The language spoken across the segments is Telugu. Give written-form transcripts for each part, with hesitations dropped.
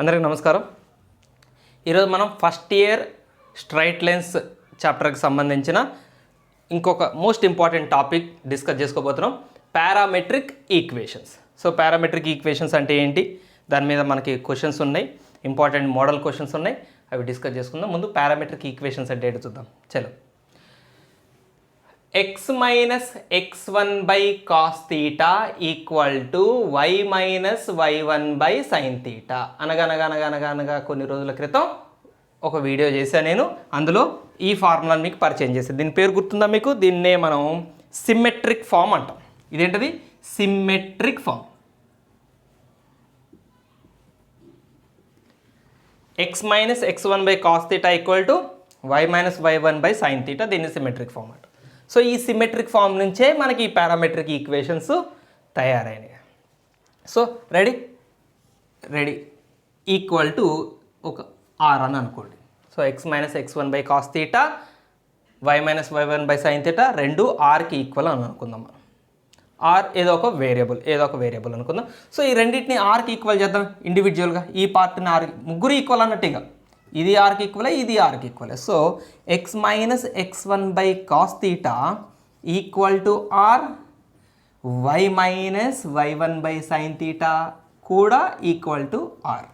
అందరికీ నమస్కారం. ఈరోజు మనం ఫస్ట్ ఇయర్ స్ట్రైట్ లైన్స్ చాప్టర్కి సంబంధించిన ఇంకొక మోస్ట్ ఇంపార్టెంట్ టాపిక్ డిస్కస్ చేసుకోబోతున్నాం, parametric equations. So parametric equations అంటే ఏంటి, దాని మీద మనకి క్వశ్చన్స్ ఉన్నాయి, ఇంపార్టెంట్ మోడల్ క్వశ్చన్స్ ఉన్నాయి, అవి డిస్కస్ చేసుకుందాం. ముందు పారామెట్రిక్ ఈక్వేషన్స్ అంటే ఏంటో చూద్దాం. చలో, x minus x1 by cos theta equal to y minus y1 by sin theta. అనగా కొన్ని రోజుల క్రితం ఒక వీడియో చేశాను నేను. అందులో ఈ ఫార్ములాని మీకు పరిచయం చేశాను. దీని పేరు గుర్తుందా మీకు? దీన్నే మనం సిమ్మెట్రిక్ ఫామ్ అంటాం. ఇదేంటది? Symmetric form. x minus x1 by cos theta equal to y minus y1 by sin theta. దీన్ని సిమ్మెట్రిక్ ఫామ్ అంటాం. సో ఈ సిమెట్రిక్ ఫామ్ నుంచే మనకి ఈ పారామెట్రిక్ ఈక్వేషన్స్ తయారైనవి. సో రెడీ ఈక్వల్ టు ఒక ఆర్ అని అనుకోండి. So X minus x1 by cos theta, Y minus y1 by sine theta రెండు ఆర్కి ఈక్వల్ అని అనుకుందాం. మనం ఆర్ ఏదో ఒక వేరియబుల్ అనుకుందాం. సో ఈ రెండింటిని ఆర్కి ఈక్వల్ చేద్దాం ఇండివిజువల్గా. ఈ పార్ట్ని ఆర్, ముగ్గురు ఈక్వల్ అన్నట్టుగా, ఇది ఆర్కి ఈక్వలే, ఇది ఆర్కి ఈక్వలే. So X minus x1 by cos theta equal to R, Y minus y1 by sine theta కూడా equal to R.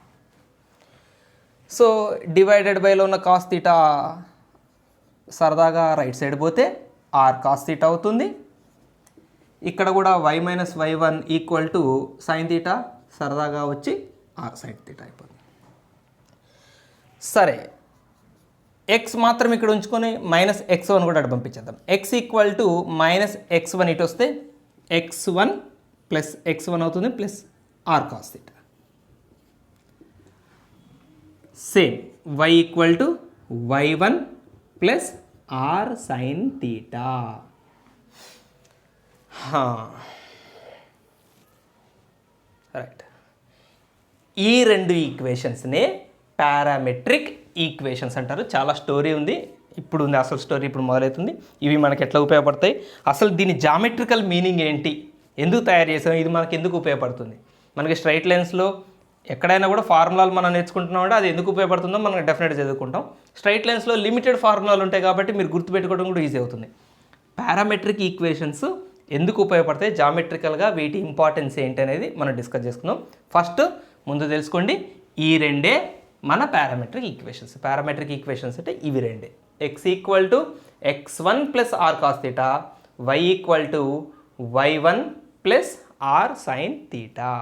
So divided బైలో ఉన్న కాస్ థీటా సరదాగా రైట్ సైడ్ పోతే ఆర్ కాస్ థీటా అవుతుంది. ఇక్కడ కూడా y minus y1 equal to sine theta సరదాగా వచ్చి ఆర్ సైన్ థీటా అయిపోతుంది. సరే, ఎక్స్ మాత్రం ఇక్కడ ఉంచుకొని మైనస్ x1 కూడా అటు పంపించేద్దాం. X equal to minus x1 ఇటు వస్తే x1 ప్లస్ x1 అవుతుంది plus are cos theta. Same y equal to y1 plus are sign theta. Right, ఈ రెండు ఈక్వేషన్స్నే పారామెట్రిక్ ఈక్వేషన్స్ అంటారు. చాలా స్టోరీ ఉంది, ఇప్పుడు ఉంది అసలు స్టోరీ, ఇప్పుడు మొదలవుతుంది. ఇవి మనకి ఎట్లా ఉపయోగపడతాయి, అసలు దీని జామెట్రికల్ మీనింగ్ ఏంటి, ఎందుకు తయారు చేసాం, ఇది మనకి ఎందుకు ఉపయోగపడుతుంది. మనకి స్ట్రైట్ లైన్స్లో ఎక్కడైనా కూడా ఫార్ములాలు మనం నేర్చుకుంటున్నామంటే అది ఎందుకు ఉపయోగపడుతుందో మనం డెఫినెట్గా చదువుకుంటాం. స్ట్రైట్ లైన్స్లో లిమిటెడ్ ఫార్ములాలు ఉంటాయి కాబట్టి మీరు గుర్తుపెట్టుకోవడం కూడా ఈజీ అవుతుంది. పారామెట్రిక్ ఈక్వేషన్స్ ఎందుకు ఉపయోగపడతాయి, జామెట్రికల్గా వీటి ఇంపార్టెన్స్ ఏంటి అనేది మనం డిస్కస్ చేసుకుందాం. ఫస్ట్ ముందు తెలుసుకోండి, ఈ రెండే మన పారామెట్రిక్ ఈక్వేషన్స్. పారామెట్రిక్ ఈక్వేషన్స్ అంటే ఇవి రెండే. X equal to x1 plus are cos theta, y equal to y1 plus are sign theta.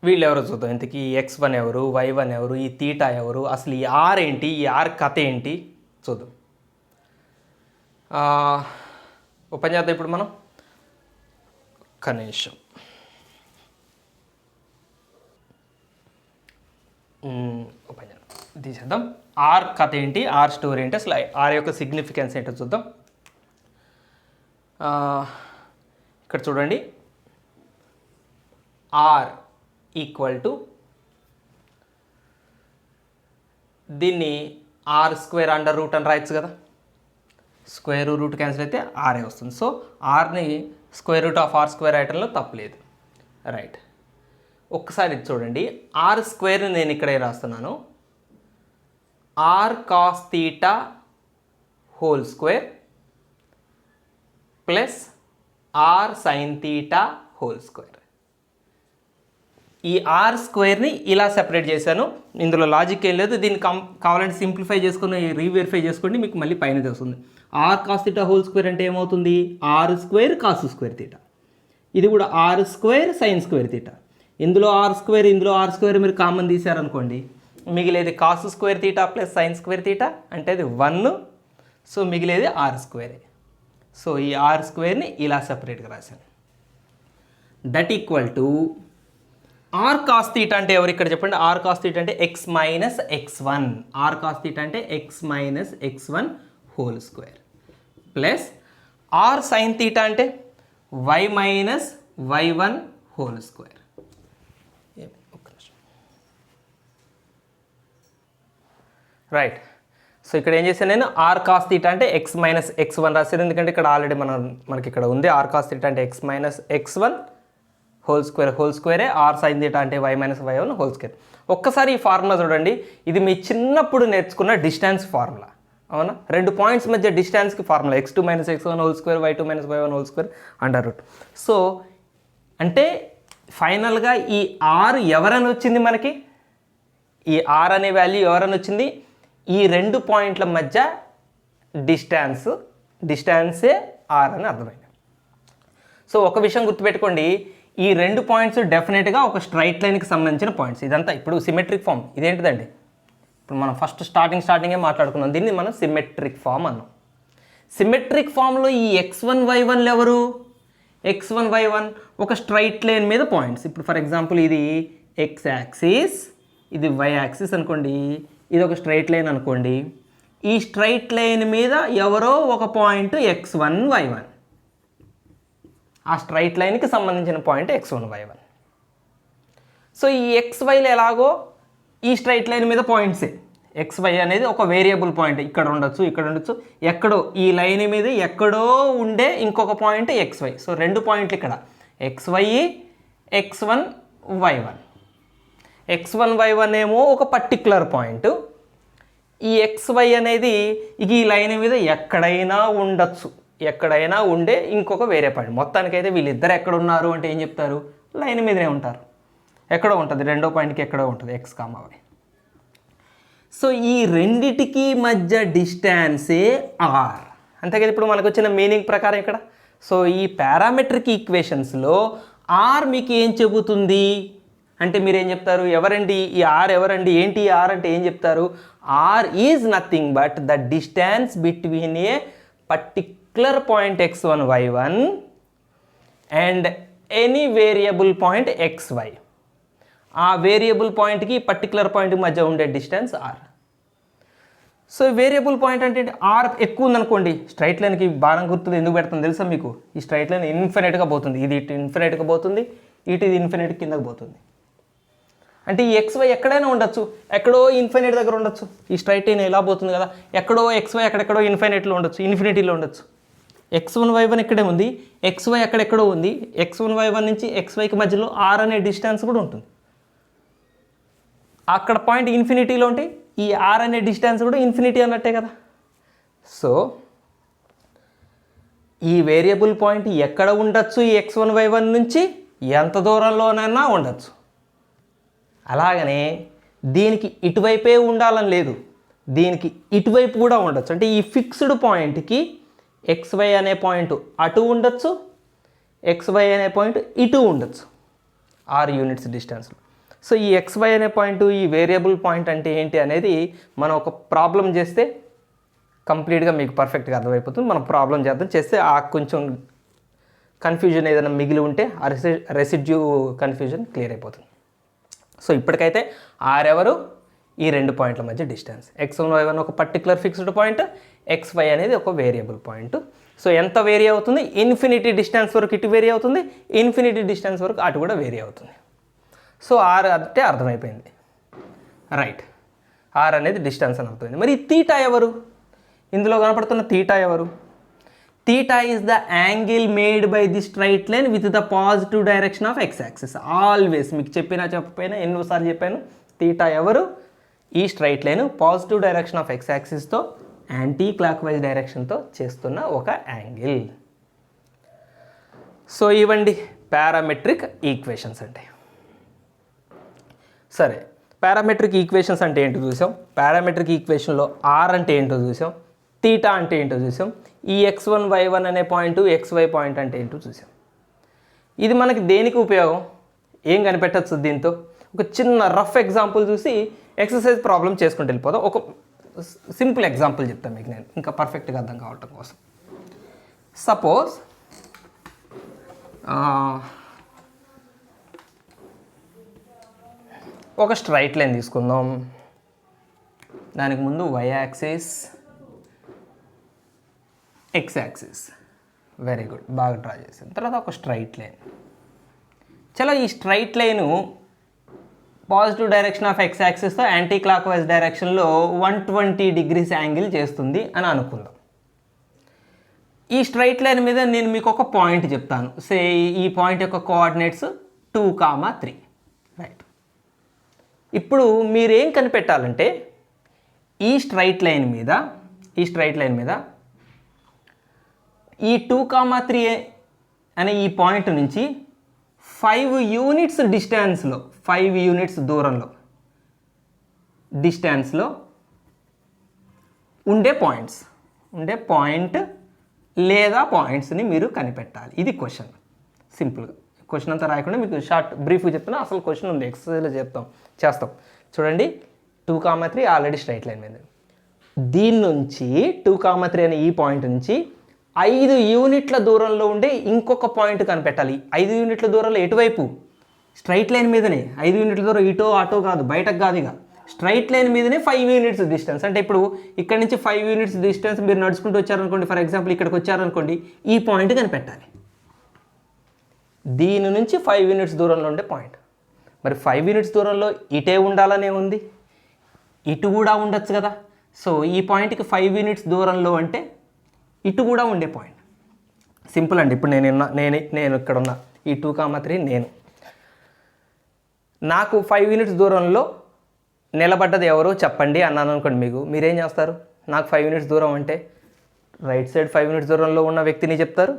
వీళ్ళు ఎవరో చూద్దాం. ఇంతకీ x1 ఎవరు, y1 ఎవరు, ఈ థీటా ఎవరు, అసలు ఈ ఆర్ ఏంటి, ఈ ఆర్ కథ ఏంటి చూద్దాం. ఓపెన్ చేద్దాం ఇప్పుడు మనం. ఒక్క నిమిషం. ఓపెన్ చేద్దాం, తీసేద్దాం. ఆర్ కథ ఏంటి, ఆర్ స్టోరీ ఏంటి, అసలు ఆర్ యొక్క సిగ్నిఫికెన్స్ ఏంటో చూద్దాం. ఇక్కడ చూడండి, ఆర్ ఈక్వల్ టు, దీన్ని ఆర్ స్క్వేర్ అండర్ రూట్ అని రాయొచ్చు కదా. స్క్వేర్ రూట్ క్యాన్సిల్ అయితే ఆరే వస్తుంది. సో ఆర్ని square root of R square రాయటంలో తప్పలేదు. రైట్, ఒక్కసారి ఇది చూడండి. ఆర్ స్క్వేర్ని నేను ఇక్కడే రాస్తున్నాను, r cos theta whole square plus are sign theta whole square. ఈ ఆర్ స్క్వేర్ని ఇలా సెపరేట్ చేశాను, ఇందులో లాజిక్ ఏం లేదు. దీన్ని కావాలంటే సింప్లిఫై చేసుకుని రీవెరిఫై చేసుకోండి, మీకు మళ్ళీ పైన వస్తుంది. R cos theta whole square అంటే ఏమవుతుంది, r square cos square theta. ఇది కూడా r square sin square theta. ఇందులో ఆర్ స్క్వేర్, ఇందులో ఆర్ స్క్వేర్ మీరు కామన్ తీశారనుకోండి, మిగిలేది cos square theta plus sin square theta, అంటే అది 1. సో మిగిలేది ఆర్ స్క్వేరే. సో ఈ ఆర్ స్క్వేర్ని ఇలా సపరేట్గా రాశాను. That equal to r cos theta అంటే ఎవరు ఇక్కడ చెప్పండి. ఆర్ కాస్ థీటా అంటే X minus x1. R cos theta అంటే X minus x1 whole square plus are sign theta అంటే Y minus y1 whole square. Right, so ఇక్కడ ఏం చేశాను నేను, ఆర్ కాస్ థీటా అంటే ఎక్స్ మైనస్ x1 రాశాను, ఎందుకంటే ఇక్కడ ఆల్రెడీ మనకి ఇక్కడ ఉంది ఆర్ కాస్ థీటా అంటే ఎక్స్ మైనస్ x1 హోల్ స్క్వేరే ఆర్ సైన్ థీటా అంటే y minus y1 whole square. ఒక్కసారి ఈ ఫార్ములా చూడండి, ఇది మీ చిన్నప్పుడు నేర్చుకున్న డిస్టెన్స్ ఫార్ములా, అవునా? రెండు పాయింట్స్ మధ్య డిస్టెన్స్కి formula x2 minus x1 whole square y2 minus y1 whole square under root. So అంటే ఫైనల్గా ఈ ఆర్ ఎవరని వచ్చింది మనకి, ఈ ఆర్ అనే వాల్యూ ఎవరని వచ్చింది, ఈ రెండు పాయింట్ల మధ్య డిస్టెన్సే ఆర్ అని అర్థమైంది. సో ఒక విషయం గుర్తుపెట్టుకోండి, ఈ రెండు పాయింట్స్ డెఫినెట్గా ఒక స్ట్రైట్ లైన్కి సంబంధించిన పాయింట్స్. ఇదంతా ఇప్పుడు సిమెట్రిక్ ఫామ్ ఇదేంటిదండి, ఇప్పుడు మనం ఫస్ట్ స్టార్టింగే మాట్లాడుకున్నాం, దీన్ని మనం సిమెట్రిక్ ఫామ్ అన్నాం. సిమెట్రిక్ ఫామ్లో ఈ x1 y1 ఎవరు, x1 y1 ఒక స్ట్రైట్ లైన్ మీద పాయింట్స్. ఇప్పుడు ఫర్ ఎగ్జాంపుల్ ఇది x యాక్సిస్, ఇది y యాక్సిస్ అనుకోండి, ఇది ఒక స్ట్రైట్ లైన్ అనుకోండి. ఈ స్ట్రైట్ లైన్ మీద ఎవరో ఒక పాయింట్ x1 y1, ఆ స్ట్రైట్ లైన్కి సంబంధించిన పాయింట్ x1 y1. సో ఈ xyలు ఎలాగో ఈ స్ట్రైట్ లైన్ మీద పాయింట్సే. xy అనేది ఒక వేరియబుల్ పాయింట్, ఇక్కడ ఉండొచ్చు, ఇక్కడ ఉండొచ్చు, ఎక్కడో ఈ లైన్ మీద ఎక్కడో ఉండే ఇంకొక పాయింట్ xy. సో రెండు పాయింట్లు ఇక్కడ xy, x1 y1. x1 y1 ఏమో ఒక పర్టిక్యులర్ పాయింట్, ఈ xy అనేది ఈ లైన్ మీద ఎక్కడైనా ఉండొచ్చు, ఎక్కడైనా ఉండే ఇంకొక వేరే పాయింట్. మొత్తానికైతే వీళ్ళిద్దరు ఎక్కడ ఉన్నారు అంటే ఏం చెప్తారు, లైన్ మీదనే ఉంటారు, ఎక్కడో ఉంటుంది, రెండో పాయింట్కి ఎక్కడో ఉంటుంది x, y. సో ఈ రెండిటికి మధ్య డిస్టెన్సే ఆర్, అంతే కదా ఇప్పుడు మనకు వచ్చిన మీనింగ్ ప్రకారం ఇక్కడ. సో ఈ పారామెట్రిక్ ఈక్వేషన్స్లో ఆర్ మీకు ఏం చెబుతుంది అంటే మీరేం చెప్తారు, ఎవరండి ఈ ఆర్, ఎవరండి ఏంటి ఆర్ అంటే ఏం చెప్తారు, r is nothing but the distance between a particular point x1 y1 and any variable point xy. ఆ వేరియబుల్ పాయింట్కి పర్టిక్యులర్ పాయింట్కి మధ్య ఉండే distance r. So variable point అంటే ఆర్ ఎక్కువ ఉందనుకోండి, స్ట్రైట్ లైన్కి బాణం గుర్తులు ఎందుకు పెడుతుంది తెలుసా మీకు, ఈ స్ట్రైట్ లైన్ ఇన్ఫినిట్గా పోతుంది, ఇది ఇటు ఇన్ఫినిట్గా పోతుంది, ఇది ఇన్ఫినిట్ కిందకి పోతుంది. అంటే ఈ xy ఎక్కడైనా ఉండొచ్చు, ఎక్కడో ఇన్ఫినిట్ దగ్గర ఉండొచ్చు, ఈ స్ట్రైట్ లైన్ ఎలా పోతుంది కదా, ఎక్కడో xy ఎక్కడెక్కడో ఇన్ఫినిట్లో ఉండొచ్చు, ఇన్ఫినిటీలో ఉండొచ్చు. x1 y1 ఇక్కడే ఉంది, xy ఎక్కడెక్కడో ఉంది, x1 y1 నుంచి xyకి మధ్యలో ఆర్ అనే డిస్టెన్స్ కూడా ఉంటుంది. అక్కడ పాయింట్ ఇన్ఫినిటీలో ఉంటే ఈ ఆర్ అనే డిస్టెన్స్ కూడా ఇన్ఫినిటీ అన్నట్టే కదా. సో ఈ వేరియబుల్ పాయింట్ ఎక్కడ ఉండొచ్చు, ఈ x1 y1 నుంచి ఎంత దూరంలోనైనా ఉండొచ్చు. అలాగనే దీనికి ఇటువైపే ఉండాలని లేదు, దీనికి ఇటువైపు కూడా ఉండొచ్చు. అంటే ఈ ఫిక్స్డ్ పాయింట్కి xy అనే పాయింట్ అటు ఉండొచ్చు, xy అనే పాయింట్ ఇటు ఉండొచ్చు, 6 యూనిట్స్ డిస్టెన్స్లో. సో ఈ xy అనే పాయింట్, ఈ వేరియబుల్ పాయింట్ అంటే ఏంటి అనేది మనం ఒక ప్రాబ్లం చేస్తే కంప్లీట్గా మీకు పర్ఫెక్ట్గా అర్థమైపోతుంది. మనం ప్రాబ్లం చేస్తే ఆ కొంచెం కన్ఫ్యూజన్ ఏదైనా మిగిలి ఉంటే ఆ రెసిడ్యూ కన్ఫ్యూజన్ క్లియర్ అయిపోతుంది. సో ఇప్పటికైతే ఆర్ ఎవరు, ఈ రెండు పాయింట్ల మధ్య డిస్టెన్స్. x1 y1 ఒక పర్టికులర్ ఫిక్స్డ్ పాయింట్, xy అనేది ఒక వేరియబుల్ పాయింట్. సో ఎంత వేరీ అవుతుంది, ఇన్ఫినిటీ డిస్టెన్స్ వరకు ఇటు వేరీ అవుతుంది, ఇన్ఫినిటీ డిస్టెన్స్ వరకు అటు కూడా వేరీ అవుతుంది. సో ఆర్ అంటే అర్థమైపోయింది, రైట్. ఆర్ అనేది డిస్టెన్స్ అని అర్థమైంది. మరి తీటా ఎవరు, ఇందులో కనపడుతున్న తీటా ఎవరు, theta is the angle made by the straight line with the positive direction of x axis. Always మీకు చెప్పకపోయినా ఎన్నోసార్లు చెప్పాను, తీటా ఎవరు, ఈ straight line positive direction of x యాక్సిస్తో యాంటీ క్లాక్ వైజ్ డైరెక్షన్తో చేస్తున్న ఒక యాంగిల్. సో ఇవ్వండి పారామెట్రిక్ ఈక్వేషన్స్ అంటే. సరే, పారామెట్రిక్ ఈక్వేషన్స్ అంటే ఏంటో చూసాం, పారామెట్రిక్ ఈక్వేషన్లో ఆర్ అంటే ఏంటో చూసాం, తీటా అంటే ఏంటో చూసాం, ఈ x1 y1 అనే పాయింట్ xy పాయింట్ అంటే ఏంటో చూసాం. ఇది మనకి దేనికి ఉపయోగం, ఏం కనిపెట్టచ్చు దీంతో, ఒక చిన్న రఫ్ ఎగ్జాంపుల్ చూసి ఎక్సర్సైజ్ ప్రాబ్లం చేసుకుంటూ వెళ్ళిపోదాం. ఒక సింపుల్ ఎగ్జాంపుల్ చెప్తాను మీకు నేను, ఇంకా పర్ఫెక్ట్గా అర్థం కావటం కోసం. సపోజ్ ఒక స్ట్రైట్ లైన్ తీసుకుందాం, దానికి ముందు y axis, x axis, very good, బాగా డ్రా చేసాను. తర్వాత ఒక స్ట్రైట్ లైన్. చలో ఈ straight line positive direction of x యాక్సిస్తో యాంటీ క్లాక్ వైజ్ డైరెక్షన్లో 120 డిగ్రీస్ యాంగిల్ చేస్తుంది అని అనుకుందాం. ఈ స్ట్రైట్ లైన్ మీద నేను మీకు ఒక పాయింట్ చెప్తాను. సే ఈ పాయింట్ యొక్క కోఆర్డినేట్స్ 2,3 రైట్. ఇప్పుడు మీరేం కనిపెట్టాలంటే ఈ స్ట్రైట్ లైన్ మీద ఈ 2,3 అనే ఈ పాయింట్ నుంచి 5 యూనిట్స్ డిస్టెన్స్లో 5 యూనిట్స్ దూరంలో ఉండే పాయింట్ లేదా పాయింట్స్ని మీరు కనిపెట్టాలి. ఇది క్వశ్చన్. సింపుల్గా క్వశ్చన్ అంతా రాయకుండా మీకు షార్ట్ బ్రీఫ్గా చెప్తున్నా. అసలు క్వశ్చన్ ఉంది, ఎక్సర్సైజ్లో చేస్తాం. చూడండి 2,3 ఆల్రెడీ స్ట్రైట్ లైన్ మీద. దీని నుంచి 2,3 అనే ఈ పాయింట్ నుంచి 5 యూనిట్ల దూరంలో ఉండే ఇంకొక పాయింట్ కనిపెట్టాలి. 5 యూనిట్ల దూరంలో ఎటువైపు? స్ట్రైట్ లైన్ మీదనే. 5 యూనిట్ల దూరం ఇటో అటో కాదు, బయటకు కాదు, ఇక స్ట్రైట్ లైన్ మీదనే 5 యూనిట్స్ డిస్టెన్స్. అంటే ఇప్పుడు ఇక్కడ నుంచి 5 యూనిట్స్ డిస్టెన్స్ మీరు నడుచుకుంటూ వచ్చారనుకోండి, ఫర్ ఎగ్జాంపుల్ ఇక్కడికి వచ్చారనుకోండి, ఈ పాయింట్ కనిపెట్టాలి. దీని నుంచి 5 యూనిట్స్ దూరంలో ఉండే పాయింట్. మరి 5 యూనిట్స్ దూరంలో ఇటే ఉండాలనే ఉంది, ఇటు కూడా ఉండొచ్చు కదా. సో ఈ పాయింట్కి 5 యూనిట్స్ దూరంలో అంటే ఇటు కూడా ఉండే పాయింట్. సింపుల్ అండి. ఇప్పుడు నేను ఇక్కడ ఉన్న ఈ 2,3 నాకు 5 యూనిట్స్ దూరంలో నిలబడ్డది ఎవరో చెప్పండి అన్నాను అనుకోండి, మీరేం చేస్తారు? నాకు 5 యూనిట్స్ దూరం అంటే రైట్ సైడ్ 5 యూనిట్స్ దూరంలో ఉన్న వ్యక్తిని చెప్తారు,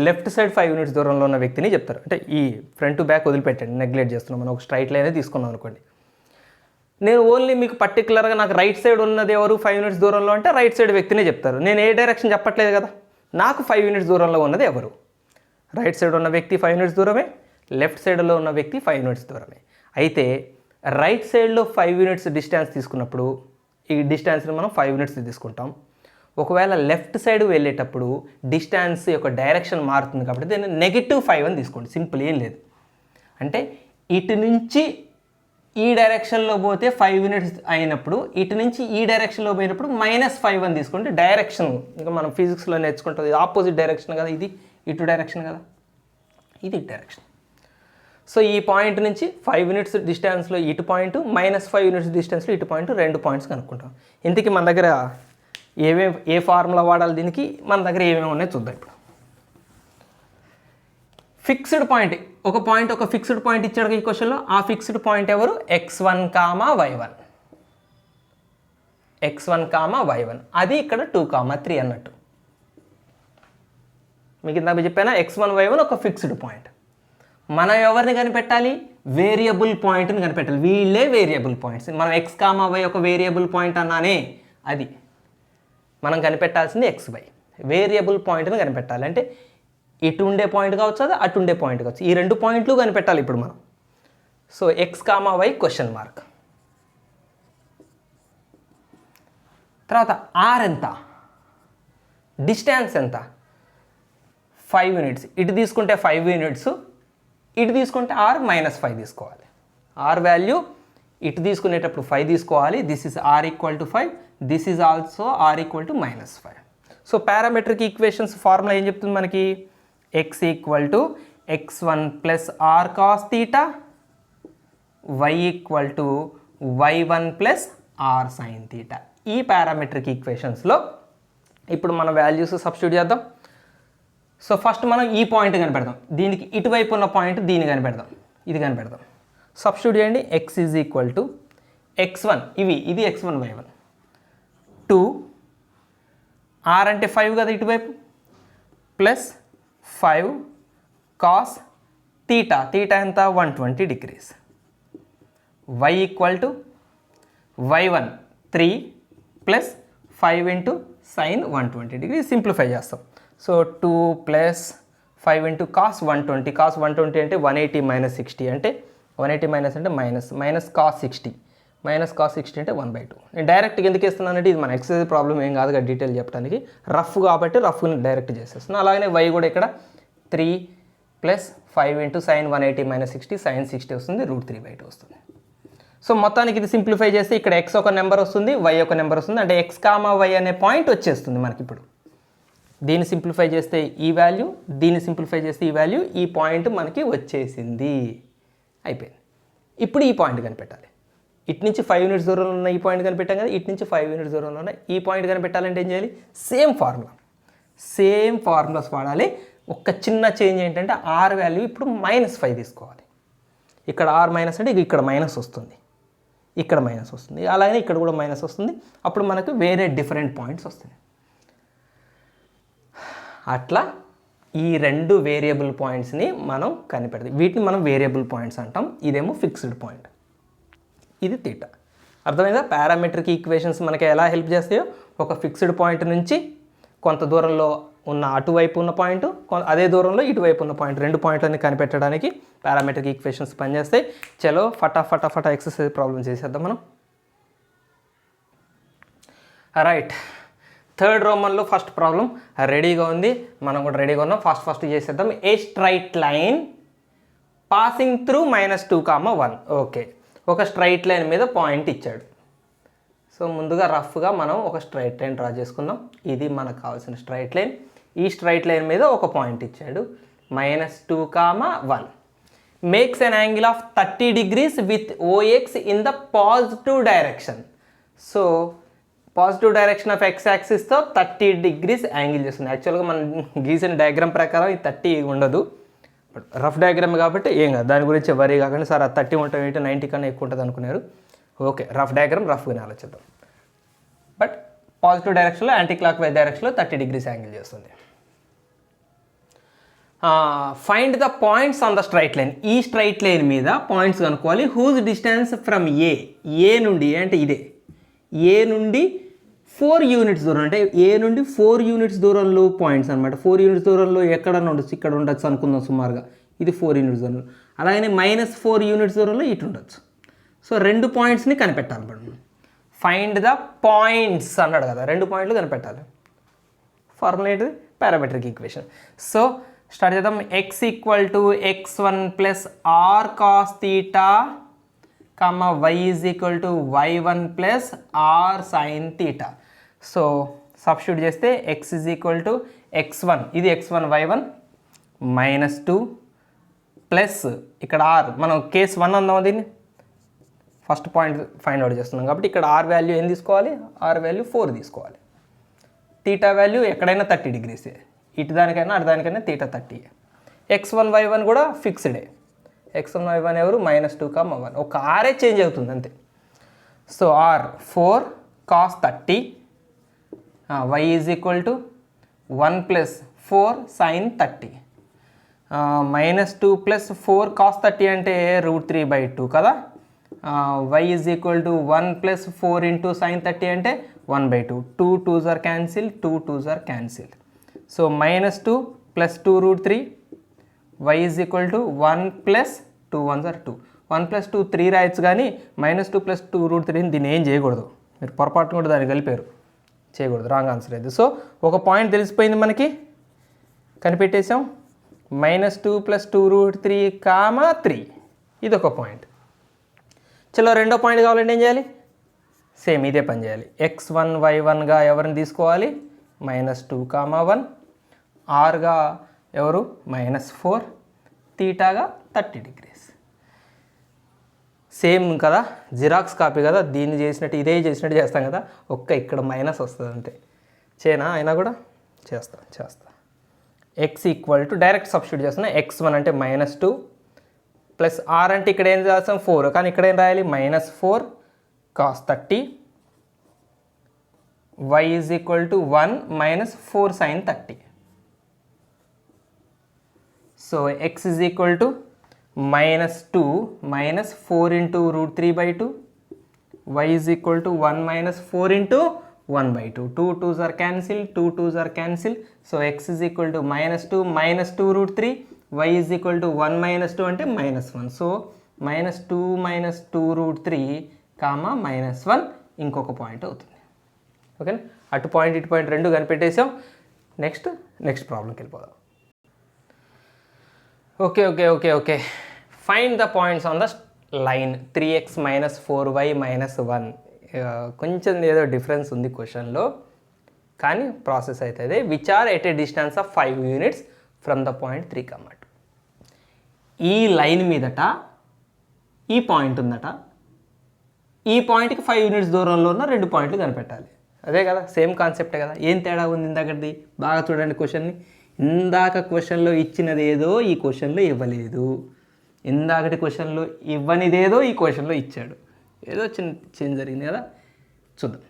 లెఫ్ట్ సైడ్ 5 యూనిట్స్ దూరంలో ఉన్న వ్యక్తిని చెప్తారు. అంటే ఈ ఫ్రంట్ టు బ్యాక్ వదిలిపెట్టండి, నెగ్లెక్ట్ చేస్తున్నాం. మనం ఒక స్ట్రైట్ లైనే తీసుకున్నాం అనుకోండి. నేను ఓన్లీ మీకు పర్టికులర్గా నాకు రైట్ సైడ్ ఉన్నది ఎవరు 5 యూనిట్స్ దూరంలో అంటే రైట్ సైడ్ వ్యక్తినే చెప్తారు. నేను ఏ డైరెక్షన్ చెప్పట్లేదు కదా. నాకు 5 యూనిట్స్ దూరంలో ఉన్నది ఎవరు? రైట్ సైడ్ ఉన్న వ్యక్తి 5 యూనిట్స్ దూరమే, లెఫ్ట్ సైడ్లో ఉన్న వ్యక్తి 5 యూనిట్స్ దూరమే. అయితే రైట్ సైడ్లో 5 యూనిట్స్ డిస్టెన్స్ తీసుకున్నప్పుడు ఈ డిస్టెన్స్ని మనం 5 యూనిట్స్ తీసుకుంటాం. ఒకవేళ లెఫ్ట్ సైడ్ వెళ్ళేటప్పుడు డిస్టెన్స్ యొక్క డైరెక్షన్ మారుతుంది కాబట్టి దీన్ని -5 అని తీసుకోండి. సింపుల్, ఏం లేదు. అంటే ఇటు నుంచి ఈ డైరెక్షన్లో పోతే 5 యూనిట్స్ అయినప్పుడు ఇటు నుంచి ఈ డైరెక్షన్లో పోయినప్పుడు -5 అని తీసుకోండి. డైరెక్షన్ ఇంకా మనం ఫిజిక్స్లో నేర్చుకుంటుంది, ఆపోజిట్ డైరెక్షన్ కదా, ఇది ఇటు డైరెక్షన్ కదా, ఇది డైరెక్షన్. సో ఈ పాయింట్ నుంచి 5 యూనిట్స్ డిస్టెన్స్లో ఇటు పాయింట్, -5 యూనిట్స్ డిస్టెన్స్లో ఇటు పాయింట్, 2 పాయింట్స్ కనుక్కుంటాం. ఇంతకీ మన దగ్గర ఏ ఫార్ములా వాడాలి దీనికి? మన దగ్గర ఏమేమి ఉన్నాయో చూద్దాం. ఇప్పుడు ఫిక్స్డ్ పాయింట్, ఒక ఫిక్స్డ్ పాయింట్ ఇచ్చాడు ఈ క్వశ్చన్లో. ఆ ఫిక్స్డ్ పాయింట్ ఎవరు? x1, y1. అది ఇక్కడ 2,3 అన్నట్టు. మీకు ఇందాక చెప్పానా, x1, y1 ఒక ఫిక్స్డ్ పాయింట్. మనం ఎవరిని కనిపెట్టాలి? వేరియబుల్ పాయింట్ని కనిపెట్టాలి. వీళ్ళే వేరియబుల్ పాయింట్స్. మనం x, y ఒక వేరియబుల్ పాయింట్ అన్నానే, అది మనం కనిపెట్టాల్సింది xy. వేరియబుల్ పాయింట్ని కనిపెట్టాలి అంటే ఇటు ఉండే పాయింట్ కావచ్చు, అది అటు ఉండే పాయింట్ కావచ్చు. ఈ 2 పాయింట్లు కనిపెట్టాలి ఇప్పుడు మనం. So x, y question mark. తర్వాత r ఎంత? డిస్టెన్స్ ఎంత? 5 యూనిట్స్. ఇటు తీసుకుంటే 5 యూనిట్స్, ఇటు తీసుకుంటే r -5 తీసుకోవాలి. r వాల్యూ ఇటు తీసుకునేటప్పుడు 5 తీసుకోవాలి. This is r = 5, this is also r = -5. So parametric equations formula ఏం చెప్తుంది మనకి? x = x1 + r cos θ, y = y1 + r sin θ. ఈ పారామెట్రిక్ ఈక్వేషన్స్లో ఇప్పుడు మన వాల్యూస్ సబ్స్టిట్యూట్ చేద్దాం. సో ఫస్ట్ మనం ఈ పాయింట్ కనిపెడదాం. దీనికి ఇటువైపు ఉన్న పాయింట్ దీన్ని కనిపెడదాం, ఇది కనిపెడదాం. సబ్స్టిట్యూట్ చేయండి. x = x1, ఇది x1 y1, 2 r అంటే 5 కదా ఇటువైపు, ప్లస్ 5 cos θ ఎంత? 120 degrees. y = y1 3 plus 5 × sin 120 degrees. Simplify చేస్తాం. So 2 + 5 × cos 120. cos 120 అంటే 180 - 60 అంటే 180 అంటే మైనస్ cos 60. cos 60 అంటే 1/2. నేను డైరెక్ట్గా ఎందుకు వేస్తున్నానంటే ఇది మన ఎక్సర్సైజ్ ప్రాబ్లం ఏం కాదు కదా, డీటెయిల్ చెప్పడానికి. రఫ్ కాబట్టి రఫ్ని డైరెక్ట్ చేసేస్తున్నాను. అలాగనే y కూడా ఇక్కడ 3 + 5 × sin 180 - 60 sin 60 వస్తుంది, √3/2 వస్తుంది. సో మొత్తానికి ఇది సింప్లిఫై చేస్తే ఇక్కడ x ఒక నెంబర్ వస్తుంది, y ఒక నెంబర్ వస్తుంది. అంటే x, y అనే పాయింట్ వచ్చేస్తుంది మనకి. ఇప్పుడు దీన్ని సింప్లిఫై చేస్తే ఈ వాల్యూ, దీన్ని సింప్లిఫై చేస్తే ఈ వాల్యూ, ఈ పాయింట్ మనకి వచ్చేసింది. అయిపోయింది. ఇప్పుడు ఈ పాయింట్ కనిపెట్టాలి. ఇటు నుంచి 5 యూనిట్స్ దూరంలో ఉన్న ఈ పాయింట్ కనిపెట్టాం కదా, ఇటు నుంచి 5 యూనిట్స్ దూరంలో ఉన్న ఈ పాయింట్ కనిపెట్టాలంటే ఏం చేయాలి? సేమ్ ఫార్ములాస్ వాడాలి. ఒక చిన్న చేంజ్ ఏంటంటే r వాల్యూ ఇప్పుడు -5 తీసుకోవాలి. ఇక్కడ ఆర్ మైనస్ అంటే ఇక్కడ మైనస్ వస్తుంది, ఇక్కడ మైనస్ వస్తుంది, అలాగే ఇక్కడ కూడా మైనస్ వస్తుంది. అప్పుడు మనకు వేరే డిఫరెంట్ పాయింట్స్ వస్తాయి. అట్లా ఈ రెండు వేరియబుల్ పాయింట్స్ని మనం కనిపెడతాం. వీటిని మనం వేరియబుల్ పాయింట్స్ అంటాం. ఇదేమో ఫిక్స్డ్ పాయింట్, ఇది తీటా. అర్థమైందా? పారామెట్రిక్ ఈక్వేషన్స్ మనకి ఎలా హెల్ప్ చేస్తాయో, ఒక ఫిక్స్డ్ పాయింట్ నుంచి కొంత దూరంలో ఉన్న అటువైపు ఉన్న పాయింట్, అదే దూరంలో ఇటువైపు ఉన్న పాయింట్, రెండు పాయింట్లని కనిపెట్టడానికి పారామెట్రిక్ ఈక్వేషన్స్ పనిచేస్తాయి. చలో ఫటా ఎక్సర్సైజ్ ప్రాబ్లం చేసేద్దాం మనం. రైట్, థర్డ్ రోమన్లో ఫస్ట్ ప్రాబ్లం రెడీగా ఉంది, మనం కూడా రెడీగా ఉన్నాం. ఫస్ట్ చేసేద్దాం. ఏ straight line passing through -2, 1. Okay, ఒక స్ట్రైట్ లైన్ మీద పాయింట్ ఇచ్చాడు. సో ముందుగా రఫ్గా మనం ఒక స్ట్రైట్ లైన్ డ్రా చేసుకుందాం. ఇది మనకు కావాల్సిన స్ట్రైట్ లైన్. ఈ స్ట్రైట్ లైన్ మీద ఒక పాయింట్ ఇచ్చాడు, -2, 1. Makes an angle of 30 degrees with OX in the positive direction. So positive direction of X యాక్సిస్తో 30 degrees angle చేస్తుంది. యాక్చువల్గా మనం గీసిన డయాగ్రామ్ ప్రకారం ఈ 30 ఉండదు, బట్ రఫ్ డయాగ్రామ్ కాబట్టి ఏం కాదు, దాని గురించి వరీ కాకుండా సార్ ఆ 30 ఉంటుంది, 90 కన్నా ఎక్కువ ఉంటుంది అనుకున్నారు. ఓకే, రఫ్ డయాగ్రామ్ రఫ్గానే ఆలోచిద్దాం. బట్ పాజిటివ్ డైరెక్షన్లో యాంటీ క్లాక్ వైజ్ డైరెక్షన్లో 30 degrees యాంగిల్ చేస్తుంది. Find the points on the straight line. ఈ స్ట్రైట్ లైన్ మీద పాయింట్స్ కనుక్కోవాలి. హూజ్ డిస్టెన్స్ ఫ్రమ్ ఏ నుండి, అంటే ఇదే ఏ నుండి 4 units దూరం, అంటే ఏ నుండి 4 units దూరంలో పాయింట్స్ అనమాట. 4 units దూరంలో ఎక్కడన్నా ఉండొచ్చు, ఇక్కడ ఉండొచ్చు అనుకుందాం సుమారుగా. ఇది 4 units దూరంలో, అలాగే -4 units దూరంలో ఇటు ఉండొచ్చు. సో రెండు పాయింట్స్ని కనిపెట్టాలి మనం. ఫైండ్ ద పాయింట్స్ అన్నాడు కదా, రెండు పాయింట్లు కనిపెట్టాలి. ఫార్ములా ఏంటిది? Parametric equation. సో స్టార్ట్ చేద్దాం. x = x1 + r cos θ, y = y1 + r sin θ. So substitute చేస్తే x = x1, ఇది x1 y1 -2 ప్లస్ ఇక్కడ r, మనం కేస్ 1 అందాం. దీన్ని ఫస్ట్ పాయింట్ ఫైండ్ అవుట్ చేస్తున్నాం కాబట్టి ఇక్కడ r వాల్యూ ఏం తీసుకోవాలి? r వాల్యూ 4 తీసుకోవాలి. తీటా వాల్యూ ఎక్కడైనా 30 degrees, ఇటు దానికైనా అటు దానికైనా తీటా 30. x1 y1 కూడా ఫిక్స్డే. x1 y1 ఎవరు? -2, 1. ఒక ఆరే చేంజ్ అవుతుంది అంతే. So r 4 cos 30, y = 1 + 4 sin 30. -2 + 4 cos 30 అంటే √3/2 కదా. y = 1 + 4 × sin 30 అంటే 1/2. 2 2s are cancel, 2 2s are cancel. So -2 + 2 √3, y = 1 + 2 1s are 2. 1 + 2 3 రాయొచ్చు, కానీ -2 + 2 √3 దీన్ని ఏం చేయకూడదు. మీరు పొరపాటును కూడా దాన్ని కలిపారు, చేయకూడదు, రాంగ్ ఆన్సర్ అయితే. సో ఒక పాయింట్ తెలిసిపోయింది మనకి, కనిపెట్టేసాం. -2 + 2 √3, 3. ఇది ఒక పాయింట్. చలో రెండో పాయింట్ కావాలంటే ఏం చేయాలి? సేమ్ ఇదే పని చేయాలి. x1 y1గా ఎవరిని తీసుకోవాలి? -2, 1. rగా ఎవరు? -4. తీటాగా 30 degrees. సేమ్ కదా, జిరాక్స్ కాపీ కదా, దీన్ని చేసినట్టు ఇదే చేసినట్టు చేస్తాం కదా, ఒక్క ఇక్కడ మైనస్ వస్తుంది అంతే. చేయనా? అయినా కూడా చేస్తా. x = డైరెక్ట్ సబ్స్టిట్యూట్ చేస్తున్నా. x1 అంటే -2 ప్లస్ r అంటే ఇక్కడ ఏం చేస్తాం? 4, కానీ ఇక్కడ ఏం రాయాలి? -4 cos 30, y = 1 - 4 sin 30. So x = -2 - 4 × √3/2, y = 1 - 4 × 1/2. 2 2s are cancel, 2 2s are cancel. So x = -2 - 2 √3, y = 1 - 2 అంటే -1. సో -2 - 2 √3, -1 ఇంకొక పాయింట్ అవుతుంది. ఓకేనా? అటు పాయింట్ ఇటు పాయింట్ రెండు కనిపెట్టేసాం. నెక్స్ట్ ప్రాబ్లంకి వెళ్ళిపోదాం. Okay. Find the points on the line 3x - 4y - 1. కొంచెం ఏదో డిఫరెన్స్ ఉంది క్వశ్చన్లో, కానీ ప్రాసెస్ అవుతుంది. Which are at a distance of 5 units from the point 3, 2. ఈ లైన్ మీదట ఈ పాయింట్ ఉందట, ఈ పాయింట్కి 5 units దూరంలో ఉన్న రెండు పాయింట్లు కనిపెట్టాలి. అదే కదా, సేమ్ కాన్సెప్టే కదా. ఏం తేడా ఉంది ఇందాకది? బాగా చూడండి క్వశ్చన్ని. ఇందాక క్వశ్చన్లో ఇచ్చినది ఏదో ఈ క్వశ్చన్లో ఇవ్వలేదు. ఇందాకటి క్వశ్చన్లో ఇవ్వనిదేదో ఈ క్వశ్చన్లో ఇచ్చాడు. ఏదో చిన్న చేంజ్ జరిగింది కదా, చూద్దాం.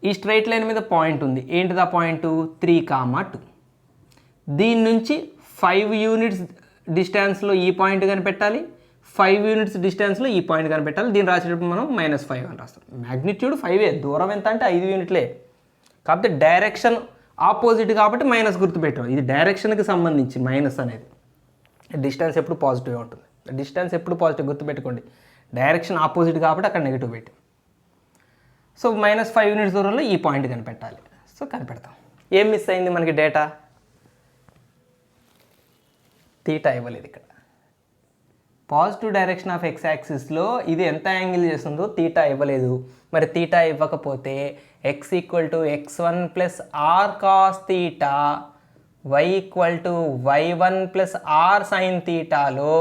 ఈ స్ట్రైట్ లైన్ మీద పాయింట్ ఉంది. ఏంటిది ఆ పాయింట్? 3,2. దీని నుంచి 5 యూనిట్స్ డిస్టెన్స్లో ఈ పాయింట్ కనిపెట్టాలి, 5 యూనిట్స్ డిస్టెన్స్లో ఈ పాయింట్ కనిపెట్టాలి. దీన్ని రాసేటప్పుడు మనం -5 అని రాస్తాం. మ్యాగ్నిట్యూడ్ 5, దూరం ఎంత అంటే 5 యూనిట్లే. కాకపోతే డైరెక్షన్ ఆపోజిట్ కాబట్టి మైనస్ గుర్తుపెట్టాం. ఇది డైరెక్షన్కి సంబంధించి మైనస్ అనేది. డిస్టెన్స్ ఎప్పుడు పాజిటివ్గా ఉంటుంది. డిస్టెన్స్ ఎప్పుడు పాజిటివ్ గుర్తుపెట్టుకోండి. డైరెక్షన్ ఆపోజిట్ కాబట్టి అక్కడ నెగిటివ్ పెట్టాం. సో -5 యూనిట్స్ దూరంలో ఈ పాయింట్ కనిపెట్టాలి. సో కనిపెడతాం. ఏం మిస్ అయింది మనకి డేటా? తీటా ఇవ్వలేదు ఇక్కడ. పాజిటివ్ డైరెక్షన్ ఆఫ్ ఎక్స్ యాక్సిస్లో ఇది ఎంత యాంగిల్ చేస్తుందో తీటా ఇవ్వలేదు. మరి తీటా ఇవ్వకపోతే x = x1 + r cos theta, y = y1 + r sin తీటాలో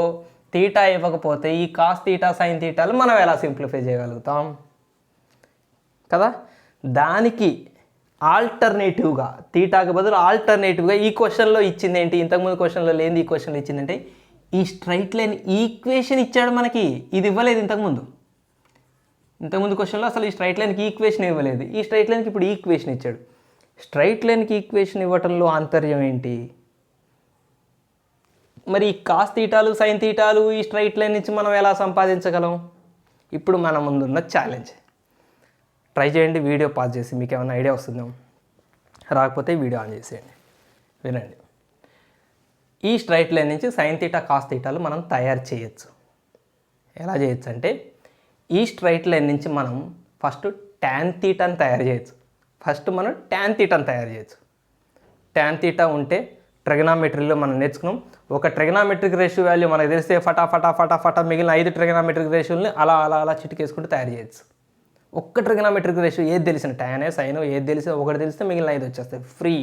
తీటా ఇవ్వకపోతే ఈ కాస్ తీటా సైన్ తీటాలు మనం ఎలా సింప్లిఫై చేయగలుగుతాం కదా? దానికి ఆల్టర్నేటివ్గా తీటాకి బదులు ఆల్టర్నేటివ్గా ఈ క్వశ్చన్లో ఇచ్చింది ఏంటి? ఇంతకుముందు క్వశ్చన్లో లేనిది ఈ క్వశ్చన్లో ఇచ్చిందంటే ఈ స్ట్రైట్ లైన్ ఈక్వేషన్ ఇచ్చాడు మనకి. ఇది ఇవ్వలేదు ఇంతకుముందు క్వశ్చన్లో అసలు ఈ స్ట్రైట్ లైన్కి ఈక్వేషన్ ఇవ్వలేదు. ఈ స్ట్రైట్ లైన్కి ఇప్పుడు ఈక్వేషన్ ఇచ్చాడు. స్ట్రైట్ లైన్కి ఈక్వేషన్ ఇవ్వటంలో ఆంతర్యం ఏంటి? మరి ఈ కాస్ తీటాలు సైన్ తీటాలు ఈ స్ట్రైట్ లైన్ నుంచి మనం ఎలా సంపాదించగలం? ఇప్పుడు మన ముందున్న ఛాలెంజ్. ట్రై చేయండి, వీడియో పాజ్ చేసి మీకు ఏమైనా ఐడియా వస్తుందేమో. రాకపోతే వీడియో ఆన్ చేసేయండి, వినండి. ఈ స్ట్రైట్ లైన్ నుంచి సైన్ తీటా కాస్ తీటాలు మనం తయారు చేయొచ్చు. ఎలా చేయొచ్చు అంటే ఈ స్ట్రైట్ లైన్ నుంచి మనం ఫస్ట్ ట్యాన్ తీటాని తయారు చేయొచ్చు. ట్యాన్ తీటా ఉంటే ట్రిగనామెట్రీలో మనం నేర్చుకున్నాం. ఒక ట్రిగనామెట్రిక్ రేషియో వాల్యూ మనకు తెలిస్తే ఫటాఫటా మిగిలిన 5 ట్రిగనామెట్రిక్ రేషియోని అలా చిటికేసుకుంటూ తయారు చేయొచ్చు. ఒక్క ట్రిగనామెట్రిక్ రేషియో ఏది తెలిసిన ట్యాన్ సైన్ ఏది తెలిసిన ఒకటి తెలిస్తే మిగిలిన 5 వచ్చేస్తాయి ఫ్రీ.